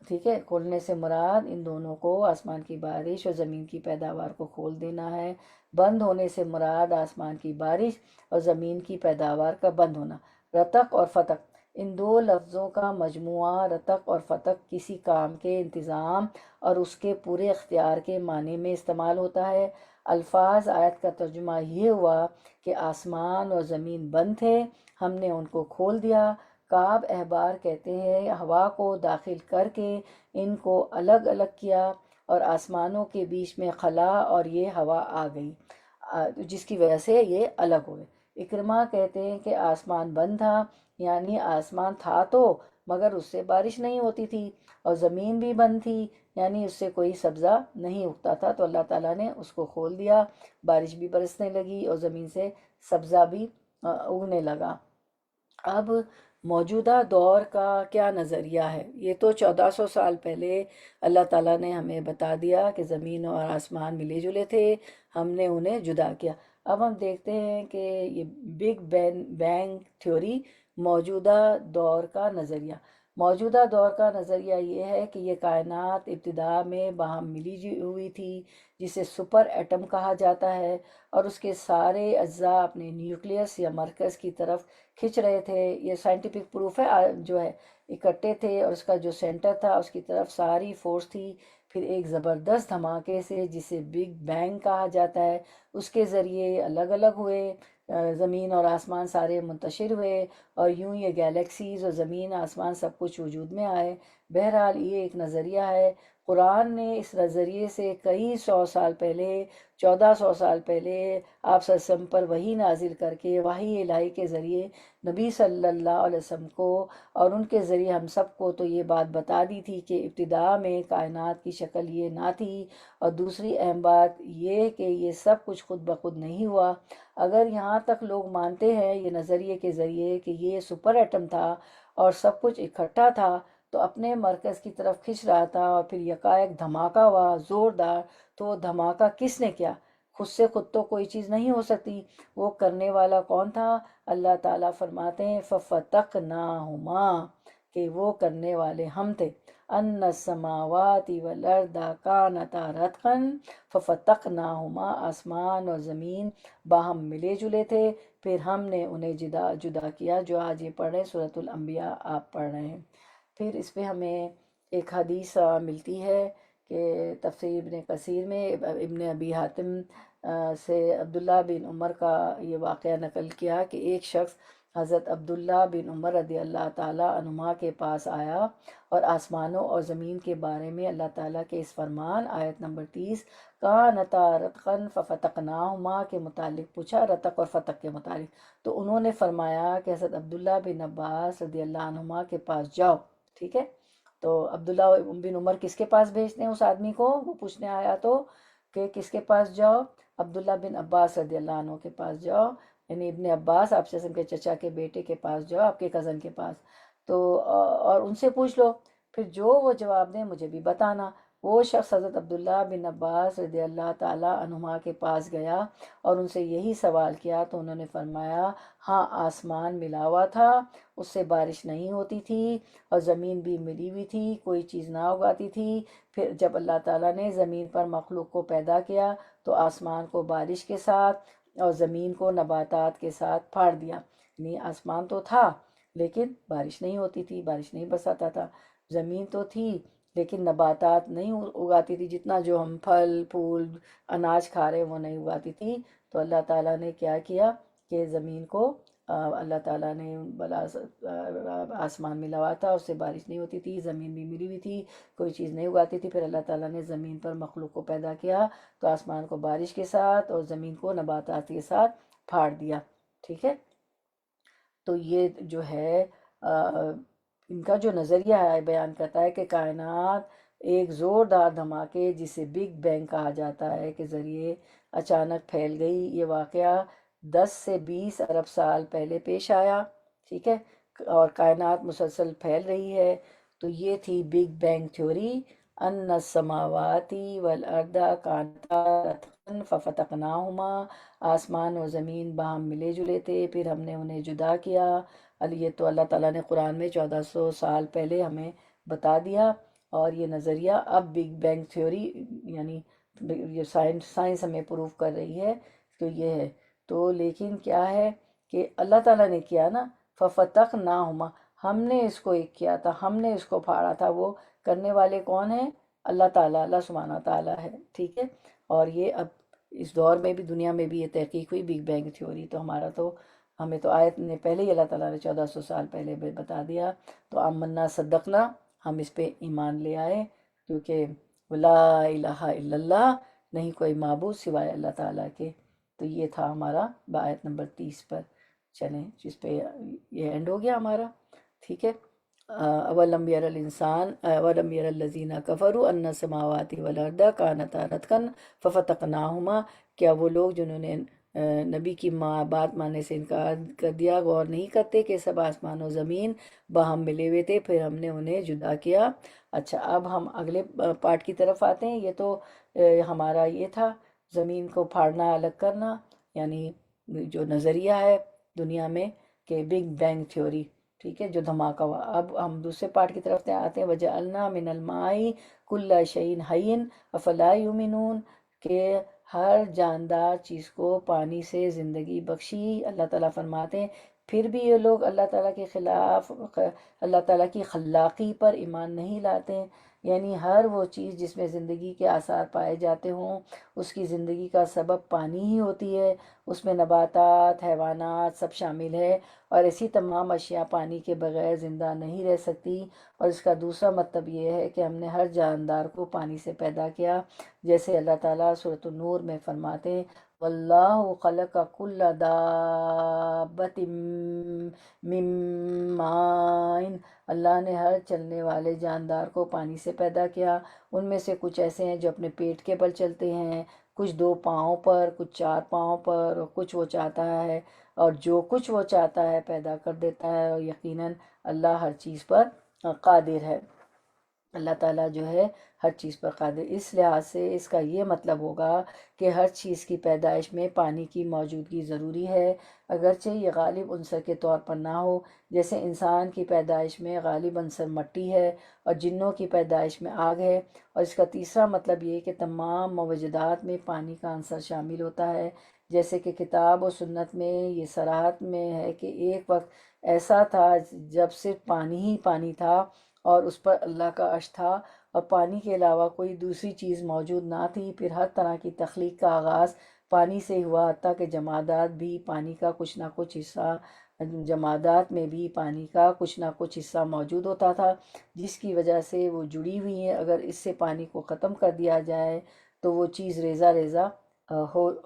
ٹھیک ہے، کھولنے سے مراد ان دونوں کو آسمان کی بارش اور زمین کی پیداوار کو کھول دینا ہے، بند ہونے سے مراد آسمان کی بارش اور زمین کی پیداوار کا بند ہونا۔ رتق اور فتق، ان دو لفظوں کا مجموعہ رتق اور فتق کسی کام کے انتظام اور اس کے پورے اختیار کے معنی میں استعمال ہوتا ہے۔ الفاظ آیت کا ترجمہ یہ ہوا کہ آسمان اور زمین بند تھے، ہم نے ان کو کھول دیا۔ کعب احبار کہتے ہیں ہوا کو داخل کر کے ان کو الگ الگ کیا اور آسمانوں کے بیچ میں خلا اور یہ ہوا آ گئی جس کی وجہ سے یہ الگ ہوئے۔ اکرمہ کہتے ہیں کہ آسمان بند تھا، یعنی آسمان تھا تو مگر اس سے بارش نہیں ہوتی تھی، اور زمین بھی بند تھی، یعنی اس سے کوئی سبزہ نہیں اگتا تھا، تو اللہ تعالیٰ نے اس کو کھول دیا، بارش بھی برسنے لگی اور زمین سے سبزہ بھی اگنے لگا۔ اب موجودہ دور کا کیا نظریہ ہے؟ یہ تو 1400 سال پہلے اللہ تعالیٰ نے ہمیں بتا دیا کہ زمین اور آسمان ملے جلے تھے، ہم نے انہیں جدا کیا۔ اب ہم دیکھتے ہیں کہ یہ بگ بینگ تھیوری موجودہ دور کا نظریہ، موجودہ دور کا نظریہ یہ ہے کہ یہ کائنات ابتدا میں باہم ملی ہوئی تھی، جسے سپر ایٹم کہا جاتا ہے، اور اس کے سارے اجزاء اپنے نیوکلیس یا مرکز کی طرف کھنچ رہے تھے۔ یہ سائنٹیفک پروف ہے، جو ہے اکٹھے تھے اور اس کا جو سینٹر تھا اس کی طرف ساری فورس تھی۔ پھر ایک زبردست دھماکے سے جسے بگ بینگ کہا جاتا ہے، اس کے ذریعے الگ الگ ہوئے، زمین اور آسمان سارے منتشر ہوئے، اور یوں یہ گیلیکسیز اور زمین آسمان سب کچھ وجود میں آئے۔ بہرحال یہ ایک نظریہ ہے۔ قرآن نے اس نظریے سے کئی 100 سال پہلے، 1400 سال پہلے آپ صلی اللہ علیہ وسلم پر وحی نازل کر کے وحی الہی کے ذریعے نبی صلی اللہ علیہ وسلم کو اور ان کے ذریعے ہم سب کو تو یہ بات بتا دی تھی کہ ابتدا میں کائنات کی شکل یہ نہ تھی، اور دوسری اہم بات یہ کہ یہ سب کچھ خود بخود نہیں ہوا۔ اگر یہاں تک لوگ مانتے ہیں یہ نظریے کے ذریعے کہ یہ سپر ایٹم تھا اور سب کچھ اکٹھا تھا تو اپنے مرکز کی طرف کھنچ رہا تھا، اور پھر یکایک دھماکہ ہوا زوردار، تو وہ دھماکہ کس نے کیا؟ خود سے خود تو کوئی چیز نہیں ہو سکتی، وہ کرنے والا کون تھا؟ اللہ تعالیٰ فرماتے ہیں فَفَتَقْنَاهُمَا، کہ وہ کرنے والے ہم تھے۔ ان السماوات والارض کانتا رتقا ففتقناہما، آسمان اور زمین باہم ملے جلے تھے، پھر ہم نے انہیں جدا کیا، جو آج یہ پڑھ رہے ہیں سورۃ الانبیاء آپ پڑھ رہے ہیں۔ پھر اس پہ ہمیں ایک حدیث ملتی ہے کہ تفسیر ابن کثیر میں ابن ابی حاتم سے عبداللہ بن عمر کا یہ واقعہ نقل کیا کہ ایک شخص حضرت عبداللہ بن عمر رضی اللہ تعالیٰ عنہما کے پاس آیا اور آسمانوں اور زمین کے بارے میں اللہ تعالیٰ کے اس فرمان آیت نمبر 30 کانتا رتقا ففتقناہما کے متعلق پوچھا، رتق اور فتق کے متعلق، تو انہوں نے فرمایا کہ حضرت عبداللہ بن عباس رضی اللہ عنہما کے پاس جاؤ، ٹھیک ہے۔ تو عبداللہ بن عمر کس کے پاس بھیجتے ہیں اس آدمی کو؟ وہ پوچھنے آیا تو کہ کس کے پاس جاؤ؟ عبداللہ بن عباس رضی اللہ عنہ کے پاس جاؤ، یعنی ابن عباس آپ سے کے چچا کے بیٹے کے پاس جاؤ، آپ کے کزن کے پاس، تو اور ان سے پوچھ لو، پھر جو وہ جواب دیں مجھے بھی بتانا۔ وہ شخص حضرت عبداللہ بن عباس رضی اللہ تعالیٰ عنہما کے پاس گیا اور ان سے یہی سوال کیا، تو انہوں نے فرمایا ہاں آسمان ملا ہوا تھا، اس سے بارش نہیں ہوتی تھی، اور زمین بھی ملی ہوئی تھی، کوئی چیز نہ اگاتی تھی۔ پھر جب اللہ تعالیٰ نے زمین پر مخلوق کو پیدا کیا تو آسمان کو بارش کے ساتھ اور زمین کو نباتات کے ساتھ پھاڑ دیا، یعنی آسمان تو تھا لیکن بارش نہیں ہوتی تھی، بارش نہیں برساتا تھا، زمین تو تھی لیکن نباتات نہیں اگاتی تھی، جتنا جو ہم پھل پھول اناج کھا رہے ہیں وہ نہیں اگاتی تھی۔ تو اللہ تعالیٰ نے کیا کیا کہ زمین کو اللہ تعالیٰ نے آسمان ملا ہوا تھا، اس سے بارش نہیں ہوتی تھی، زمین بھی ملی ہوئی تھی، کوئی چیز نہیں اگاتی تھی، پھر اللہ تعالیٰ نے زمین پر مخلوق کو پیدا کیا تو آسمان کو بارش کے ساتھ اور زمین کو نباتات کے ساتھ پھاڑ دیا، ٹھیک ہے۔ تو یہ جو ہے ان کا جو نظریہ ہے بیان کرتا ہے کہ کائنات ایک زوردار دھماکے جسے بگ بینگ کہا جاتا ہے کے ذریعے اچانک پھیل گئی۔ یہ واقعہ 10 سے 20 ارب سال پہلے پیش آیا، ٹھیک ہے، اور کائنات مسلسل پھیل رہی ہے۔ تو یہ تھی بگ بینگ تھیوری، ان السماواتی والارض کانتا رتقا ففتقناہما، آسمان و زمین باہم ملے جلے تھے پھر ہم نے انہیں جدا کیا۔ یہ تو اللہ تعالیٰ نے قرآن میں 1400 سال پہلے ہمیں بتا دیا، اور یہ نظریہ اب بگ بینگ تھیوری یعنی یہ سائنس ہمیں پروف کر رہی ہے تو یہ ہے۔ تو لیکن کیا ہے کہ اللہ تعالیٰ نے کیا نا، ففتقناہما، ہم نے اس کو ایک کیا تھا، ہم نے اس کو پھاڑا تھا۔ وہ کرنے والے کون ہیں؟ اللہ تعالیٰ، اللہ سبحانہ تعالیٰ ہے، ٹھیک ہے۔ اور یہ اب اس دور میں بھی دنیا میں بھی یہ تحقیق ہوئی بگ بینگ تھیوری، تو ہمارا تو ہمیں تو آیت نے پہلے ہی اللہ تعالیٰ نے 1400 سال پہلے بتا دیا، تو آمنا صدقنا، ہم اس پہ ایمان لے آئے، کیونکہ لا الہ الا اللہ، نہیں کوئی معبود سوائے اللہ تعالیٰ کے۔ تو یہ تھا ہمارا بآیت نمبر 30 پر، چلیں جس پہ یہ اینڈ ہو گیا ہمارا، ٹھیک ہے۔ اولم یر الانسان اولم یر الذین کفروا ان السماوات والارض کانتا رتقا ففتقناہما، کیا وہ لوگ جنہوں نے نبی کی بات ماننے سے انکار کر دیا غور نہیں کرتے کہ سب آسمان و زمین باہم ملے ہوئے تھے پھر ہم نے انہیں جدا کیا۔ اچھا، اب ہم اگلے پارٹ کی طرف آتے ہیں۔ یہ تو ہمارا یہ تھا زمین کو پھاڑنا، الگ کرنا، یعنی جو نظریہ ہے دنیا میں کہ بگ بینگ تھیوری، ٹھیک ہے، جو دھماکہ ہوا۔ اب ہم دوسرے پارٹ کی طرف آتے ہیں، وجعلنا من الماء کل شیء حی افلا یؤمنون، کہ ہر جاندار چیز کو پانی سے زندگی بخشی۔ اللہ تعالیٰ فرماتے ہیں پھر بھی یہ لوگ اللہ تعالیٰ کے خلاف، اللہ تعالیٰ کی خلاقی پر ایمان نہیں لاتے ہیں، یعنی ہر وہ چیز جس میں زندگی کے آثار پائے جاتے ہوں اس کی زندگی کا سبب پانی ہی ہوتی ہے، اس میں نباتات، حیوانات سب شامل ہے، اور ایسی تمام اشیاء پانی کے بغیر زندہ نہیں رہ سکتی۔ اور اس کا دوسرا مطلب یہ ہے کہ ہم نے ہر جاندار کو پانی سے پیدا کیا، جیسے اللہ تعالیٰ سورۃ النور میں فرماتے ہیں واللہ خلق کل دابۃ من ماء، اللہ نے ہر چلنے والے جاندار کو پانی سے پیدا کیا۔ ان میں سے کچھ ایسے ہیں جو اپنے پیٹ کے بل چلتے ہیں، کچھ 2 پاؤں پر، کچھ 4 پاؤں پر، اور کچھ وہ چاہتا ہے، اور جو کچھ وہ چاہتا ہے پیدا کر دیتا ہے، اور یقیناً اللہ ہر چیز پر قادر ہے۔ اللہ تعالیٰ جو ہے ہر چیز پر قادر۔ اس لحاظ سے اس کا یہ مطلب ہوگا کہ ہر چیز کی پیدائش میں پانی کی موجودگی ضروری ہے، اگرچہ یہ غالب عنصر کے طور پر نہ ہو، جیسے انسان کی پیدائش میں غالب عنصر مٹی ہے اور جنوں کی پیدائش میں آگ ہے۔ اور اس کا تیسرا مطلب یہ کہ تمام موجودات میں پانی کا عنصر شامل ہوتا ہے، جیسے کہ کتاب و سنت میں یہ صراحت میں ہے کہ ایک وقت ایسا تھا جب صرف پانی ہی پانی تھا اور اس پر اللہ کا عرش تھا، اور پانی کے علاوہ کوئی دوسری چیز موجود نہ تھی۔ پھر ہر طرح کی تخلیق کا آغاز پانی سے ہوا، حتیٰ کہ جمادات بھی پانی کا کچھ نہ کچھ حصہ، جمادات میں بھی پانی کا کچھ نہ کچھ حصہ موجود ہوتا تھا، جس کی وجہ سے وہ جڑی ہوئی ہیں۔ اگر اس سے پانی کو ختم کر دیا جائے تو وہ چیز ریزہ ریزہ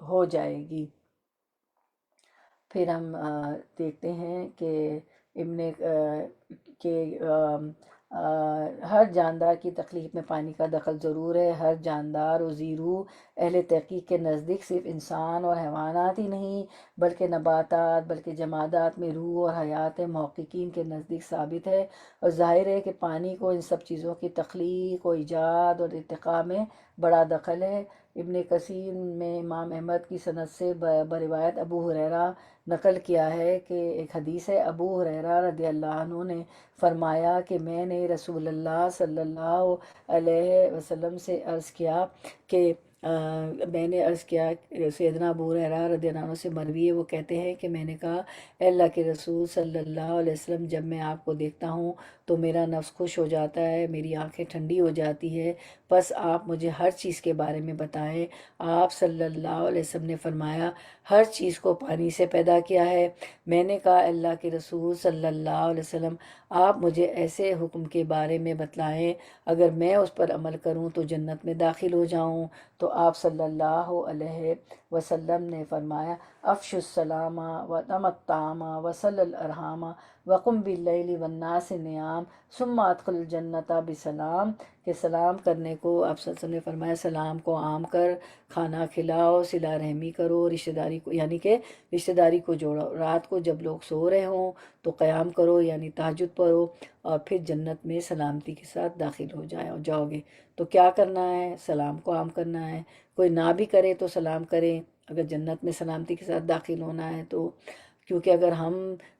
ہو جائے گی۔ پھر ہم دیکھتے ہیں کہ ہر جاندار کی تخلیق میں پانی کا دخل ضرور ہے۔ ہر جاندار و زیرو اہل تحقیق کے نزدیک صرف انسان اور حیوانات ہی نہیں بلکہ نباتات، بلکہ جمادات میں روح اور حیات محققین کے نزدیک ثابت ہے، اور ظاہر ہے کہ پانی کو ان سب چیزوں کی تخلیق و ایجاد اور ارتقاء میں بڑا دخل ہے۔ ابن کثیر میں امام احمد کی سند سے بروایت ابو ہریرہ نقل کیا ہے کہ ایک حدیث ہے، ابو ہریرہ رضی اللہ عنہ نے فرمایا کہ میں نے رسول اللہ صلی اللہ علیہ وسلم سے عرض کیا کہ سیدنا ابو ہریرہ رضی اللہ عنہ سے مروی ہے، وہ کہتے ہیں کہ میں نے کہا اے اللہ کے رسول صلی اللہ علیہ وسلم، جب میں آپ کو دیکھتا ہوں تو میرا نفس خوش ہو جاتا ہے، میری آنکھیں ٹھنڈی ہو جاتی ہے، بس آپ مجھے ہر چیز کے بارے میں بتائیں۔ آپ صلی اللہ علیہ وسلم نے فرمایا ہر چیز کو پانی سے پیدا کیا ہے۔ میں نے کہا اللہ کے رسول صلی اللہ علیہ وسلم، آپ مجھے ایسے حکم کے بارے میں بتلائیں اگر میں اس پر عمل کروں تو جنت میں داخل ہو جاؤں۔ تو آپ صلی اللہ علیہ وسلم نے فرمایا افشوا السلام وأطعموا الطعام وصلوا الارحام، وقم باللیل والناس نیام ثم ادخل الجنت بسلام، کہ سلام کرنے کو آپ صلی اللہ علیہ وسلم نے فرمایا سلام کو عام کر، کھانا کھلاؤ، صلہ رحمی کرو، رشتہ داری کو یعنی کہ رشتہ داری کو جوڑو، رات کو جب لوگ سو رہے ہوں تو قیام کرو یعنی تہجد پڑھو، اور پھر جنت میں سلامتی کے ساتھ داخل جاؤ گے۔ تو کیا کرنا ہے؟ سلام کو عام کرنا ہے، کوئی نہ بھی کرے تو سلام کریں اگر جنت میں سلامتی کے ساتھ داخل ہونا ہے تو، کیونکہ اگر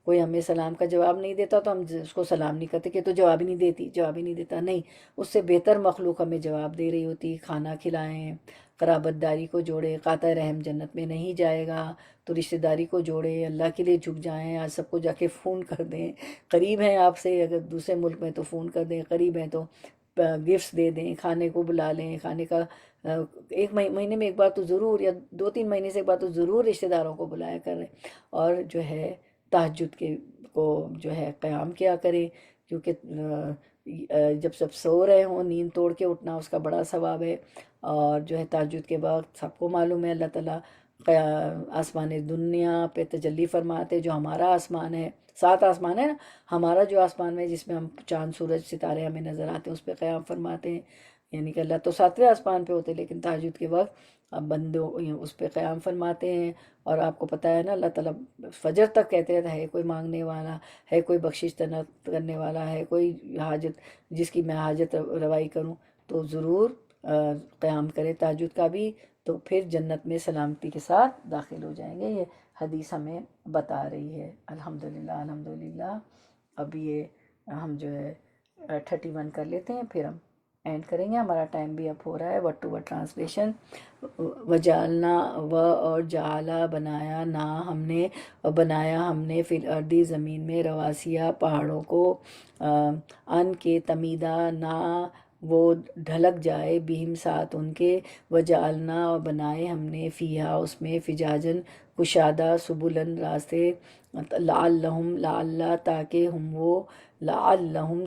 کوئی ہمیں سلام کا جواب نہیں دیتا تو ہم اس کو سلام نہیں کرتے کہ تو جواب ہی نہیں دیتا، نہیں، اس سے بہتر مخلوق ہمیں جواب دے رہی ہوتی، کھانا کھلائیں، قرابت داری کو جوڑے، قاطع رحم جنت میں نہیں جائے گا تو رشتہ داری کو جوڑے، اللہ کے لیے جھک جائیں، آج سب کو جا کے فون کر دیں، قریب ہیں آپ سے اگر دوسرے ملک میں تو فون کر دیں، قریب ہیں تو گفٹس دے دیں، کھانے کو بلا لیں، کھانے کا ایک مہینے میں ایک بار تو ضرور، یا 2-3 مہینے سے ایک بار تو ضرور رشتہ داروں کو بلایا کریں، اور جو ہے تہجد کو جو ہے قیام کیا کریں، کیونکہ جب سب سو رہے ہوں نیند توڑ کے اٹھنا اس کا بڑا ثواب ہے، اور جو ہے تہجد کے وقت سب کو معلوم ہے اللہ تعالیٰ آسمان دنیا پہ تجلی فرماتے، جو ہمارا آسمان ہے، 7 آسمان ہے نا، ہمارا جو آسمان ہے جس میں ہم چاند سورج ستارے ہمیں نظر آتے ہیں اس پہ قیام فرماتے ہیں، یعنی کہ اللہ تو 7ویں آسمان پہ ہوتے ہیں لیکن تہجد کے وقت اب بندوں اس پہ قیام فرماتے ہیں، اور آپ کو پتہ ہے نا اللہ تعالیٰ فجر تک کہتے رہتا ہے کوئی مانگنے والا ہے، کوئی بخشش طلب کرنے والا ہے، کوئی حاجت جس کی میں حاجت روائی کروں تو ضرور قیام کرے تہجد کا بھی، تو پھر جنت میں سلامتی کے ساتھ داخل ہو جائیں گے، یہ حدیث ہمیں بتا رہی ہے۔ الحمدللہ الحمدللہ۔ اب یہ ہم جو ہے 31 کر لیتے ہیں پھر ہم اینڈ کریں گے، ہمارا ٹائم بھی اب ہو رہا ہے۔ ورڈ ٹو ورڈ ٹرانسلیشن، وجالنا اور جعلا بنایا، بنایا ہم نے فی الارض زمین میں، رواسیا پہاڑوں کو، ان کے تمیدہ نہ وہ ڈھلک جائے، بہم ساتھ ان کے، وجعلنا اور بنائے ہم نے فیہا اس میں، فجاجن کشادہ، سبلن راستے، لعلہم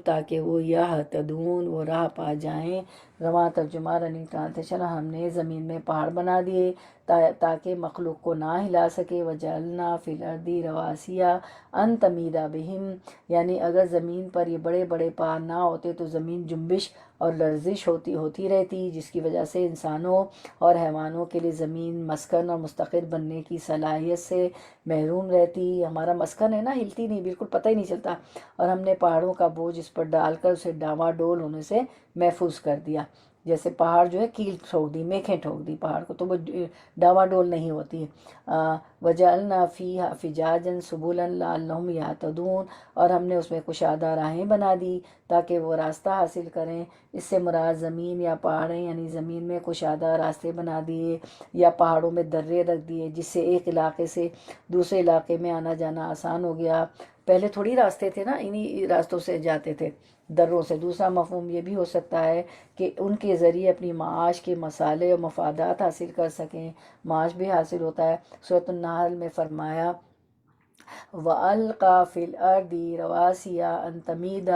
تاکہ وہ یہتدون وہ راہ پا جائیں۔ رواں ترجمہ رننگ ٹرانسلیشن، ہم نے زمین میں پہاڑ بنا دیے تاکہ مخلوق کو نہ ہلا سکے، وجعلنا فی الارض رواسیا ان تمیدہ بہم، یعنی اگر زمین پر یہ بڑے بڑے پہاڑ نہ ہوتے تو زمین جنبش اور لرزش ہوتی رہتی، جس کی وجہ سے انسانوں اور حیوانوں کے لیے زمین مسکن اور مستقر بننے کی صلاحیت سے محروم رہتی۔ ہمارا مسکن ہے نا، ہلتی نہیں، بالکل پتہ ہی نہیں چلتا، اور ہم نے پہاڑوں کا بوجھ اس پر ڈال کر اسے ڈاواں ڈول ہونے سے محفوظ کر دیا، جیسے پہاڑ جو ہے کیل ٹھوک دی، میخیں ٹھوک دی پہاڑ کو تو وہ ڈاواں ڈول نہیں ہوتی ہے۔ وجعلنا فیہا فجاجا سبلا لعلہم یہتدون، اور ہم نے اس میں کشادہ راہیں بنا دی تاکہ وہ راستہ حاصل کریں۔ اس سے مراد زمین یا پہاڑیں، یعنی زمین میں کشادہ راستے بنا دیے یا پہاڑوں میں درے رکھ دیے، جس سے ایک علاقے سے دوسرے علاقے میں آنا جانا آسان ہو گیا۔ پہلے تھوڑی راستے تھے نا، انہی راستوں سے جاتے تھے، دروں سے۔ دوسرا مفہوم یہ بھی ہو سکتا ہے کہ ان کے ذریعے اپنی معاش کے مسالے اور مفادات حاصل کر سکیں، معاش بھی حاصل ہوتا ہے۔ سورۃ النحل میں فرمایا وَأَلْقَى فِي الْأَرْضِ رَوَاسِيَ أَن تَمِيدَ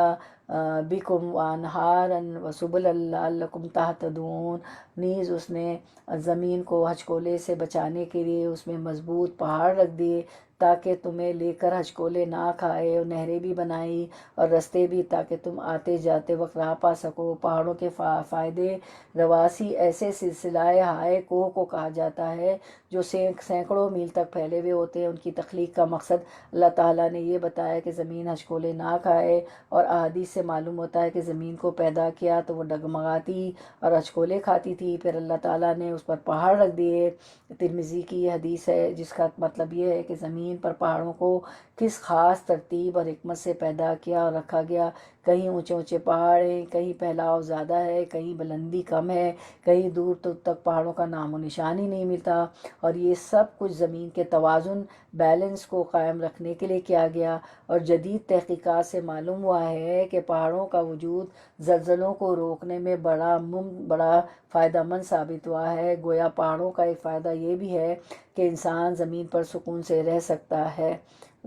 بِكُمْ وَأَنْهَارًا وَسُبُلًا لَعَلَّكُمْ تَهْتَدُونَ، نیز اس نے زمین کو ہچکولے سے بچانے کے لیے اس میں مضبوط پہاڑ رکھ دیے تاکہ تمہیں لے کر ہچکولے نہ کھائے، اور نہریں بھی بنائی اور رستے بھی تاکہ تم آتے جاتے وقت راہ پا سکو۔ پہاڑوں کے فائدے، رواسی ایسے سلسلہ ہائے کوہ کو کہا جاتا ہے جو سینکڑوں میل تک پھیلے ہوئے ہوتے ہیں۔ ان کی تخلیق کا مقصد اللہ تعالیٰ نے یہ بتایا کہ زمین ہچکولے نہ کھائے، اور احادیث سے معلوم ہوتا ہے کہ زمین کو پیدا کیا تو وہ ڈگمگاتی اور ہچکولے کھاتی تھی، پھر اللہ تعالیٰ نے اس پر پہاڑ رکھ دیے۔ ترمذی کی یہ حدیث ہے جس کا مطلب یہ ہے کہ زمین پر پہاڑوں کو کس خاص ترتیب اور حکمت سے پیدا کیا اور رکھا گیا۔ کہیں اونچے اونچے پہاڑ ہیں، کہیں پھیلاؤ زیادہ ہے، کہیں بلندی کم ہے، کہیں دور تک پہاڑوں کا نام و نشان ہی نہیں ملتا، اور یہ سب کچھ زمین کے توازن، بیلنس کو قائم رکھنے کے لیے کیا گیا۔ اور جدید تحقیقات سے معلوم ہوا ہے کہ پہاڑوں کا وجود زلزلوں کو روکنے میں بڑا فائدہ مند ثابت ہوا ہے۔ گویا پہاڑوں کا ایک فائدہ یہ بھی ہے کہ انسان زمین پر سکون سے رہ سکتا ہے۔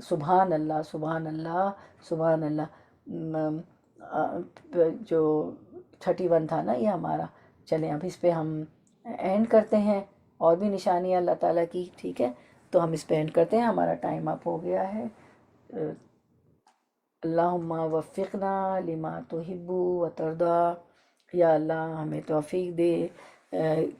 سبحان اللہ سبحان اللہ سبحان اللہ۔ جو 31 تھا نا یہ ہمارا، چلیں اب اس پہ ہم اینڈ کرتے ہیں، اور بھی نشانیاں اللہ تعالیٰ کی، ٹھیک ہے، تو ہم اس پہ اینڈ کرتے ہیں، ہمارا ٹائم اپ ہو گیا ہے۔ اللہم وفقنا لما تحب و ترضا، یا اللہ ہمیں توفیق دے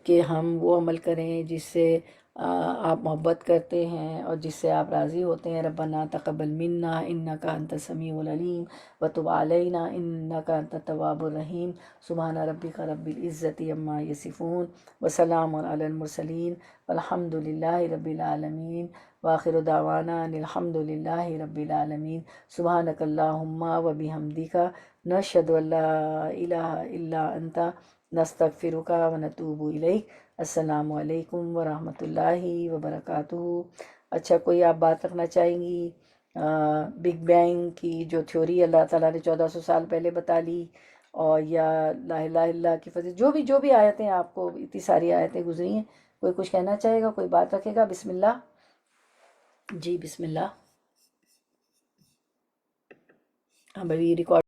کہ ہم وہ عمل کریں جس سے آپ محبت کرتے ہیں اور جس سے آپ راضی ہوتے ہیں۔ ربنا تقبل منا انک انت السمیع العلیم وتب علینا انک انت التواب الرحیم۔ سبحان ربک رب العزت عما یصفون وسلام علی المرسلین والحمد للہ رب العالمین، وآخر دعوانا ان الحمد للہ رب العالمین۔ سبحانک اللہم وبحمدک نشہد ان لا الہ الا انت نستغفرک ونتوب الیک۔ السلام علیکم ورحمۃ اللہ وبرکاتہ۔ اچھا، کوئی آپ بات رکھنا چاہیں گی؟ بگ بینگ کی جو تھیوری اللہ تعالیٰ نے 1400 سال پہلے بتا لی، اور یا لا الہ الا اللہ کی فضیلت، جو بھی آیتیں آپ کو، اتنی ساری آیتیں گزری ہیں، کوئی کچھ کہنا چاہے گا، کوئی بات رکھے گا؟ بسم اللہ جی، بسم اللہ۔ ہاں بھائی ریکارڈ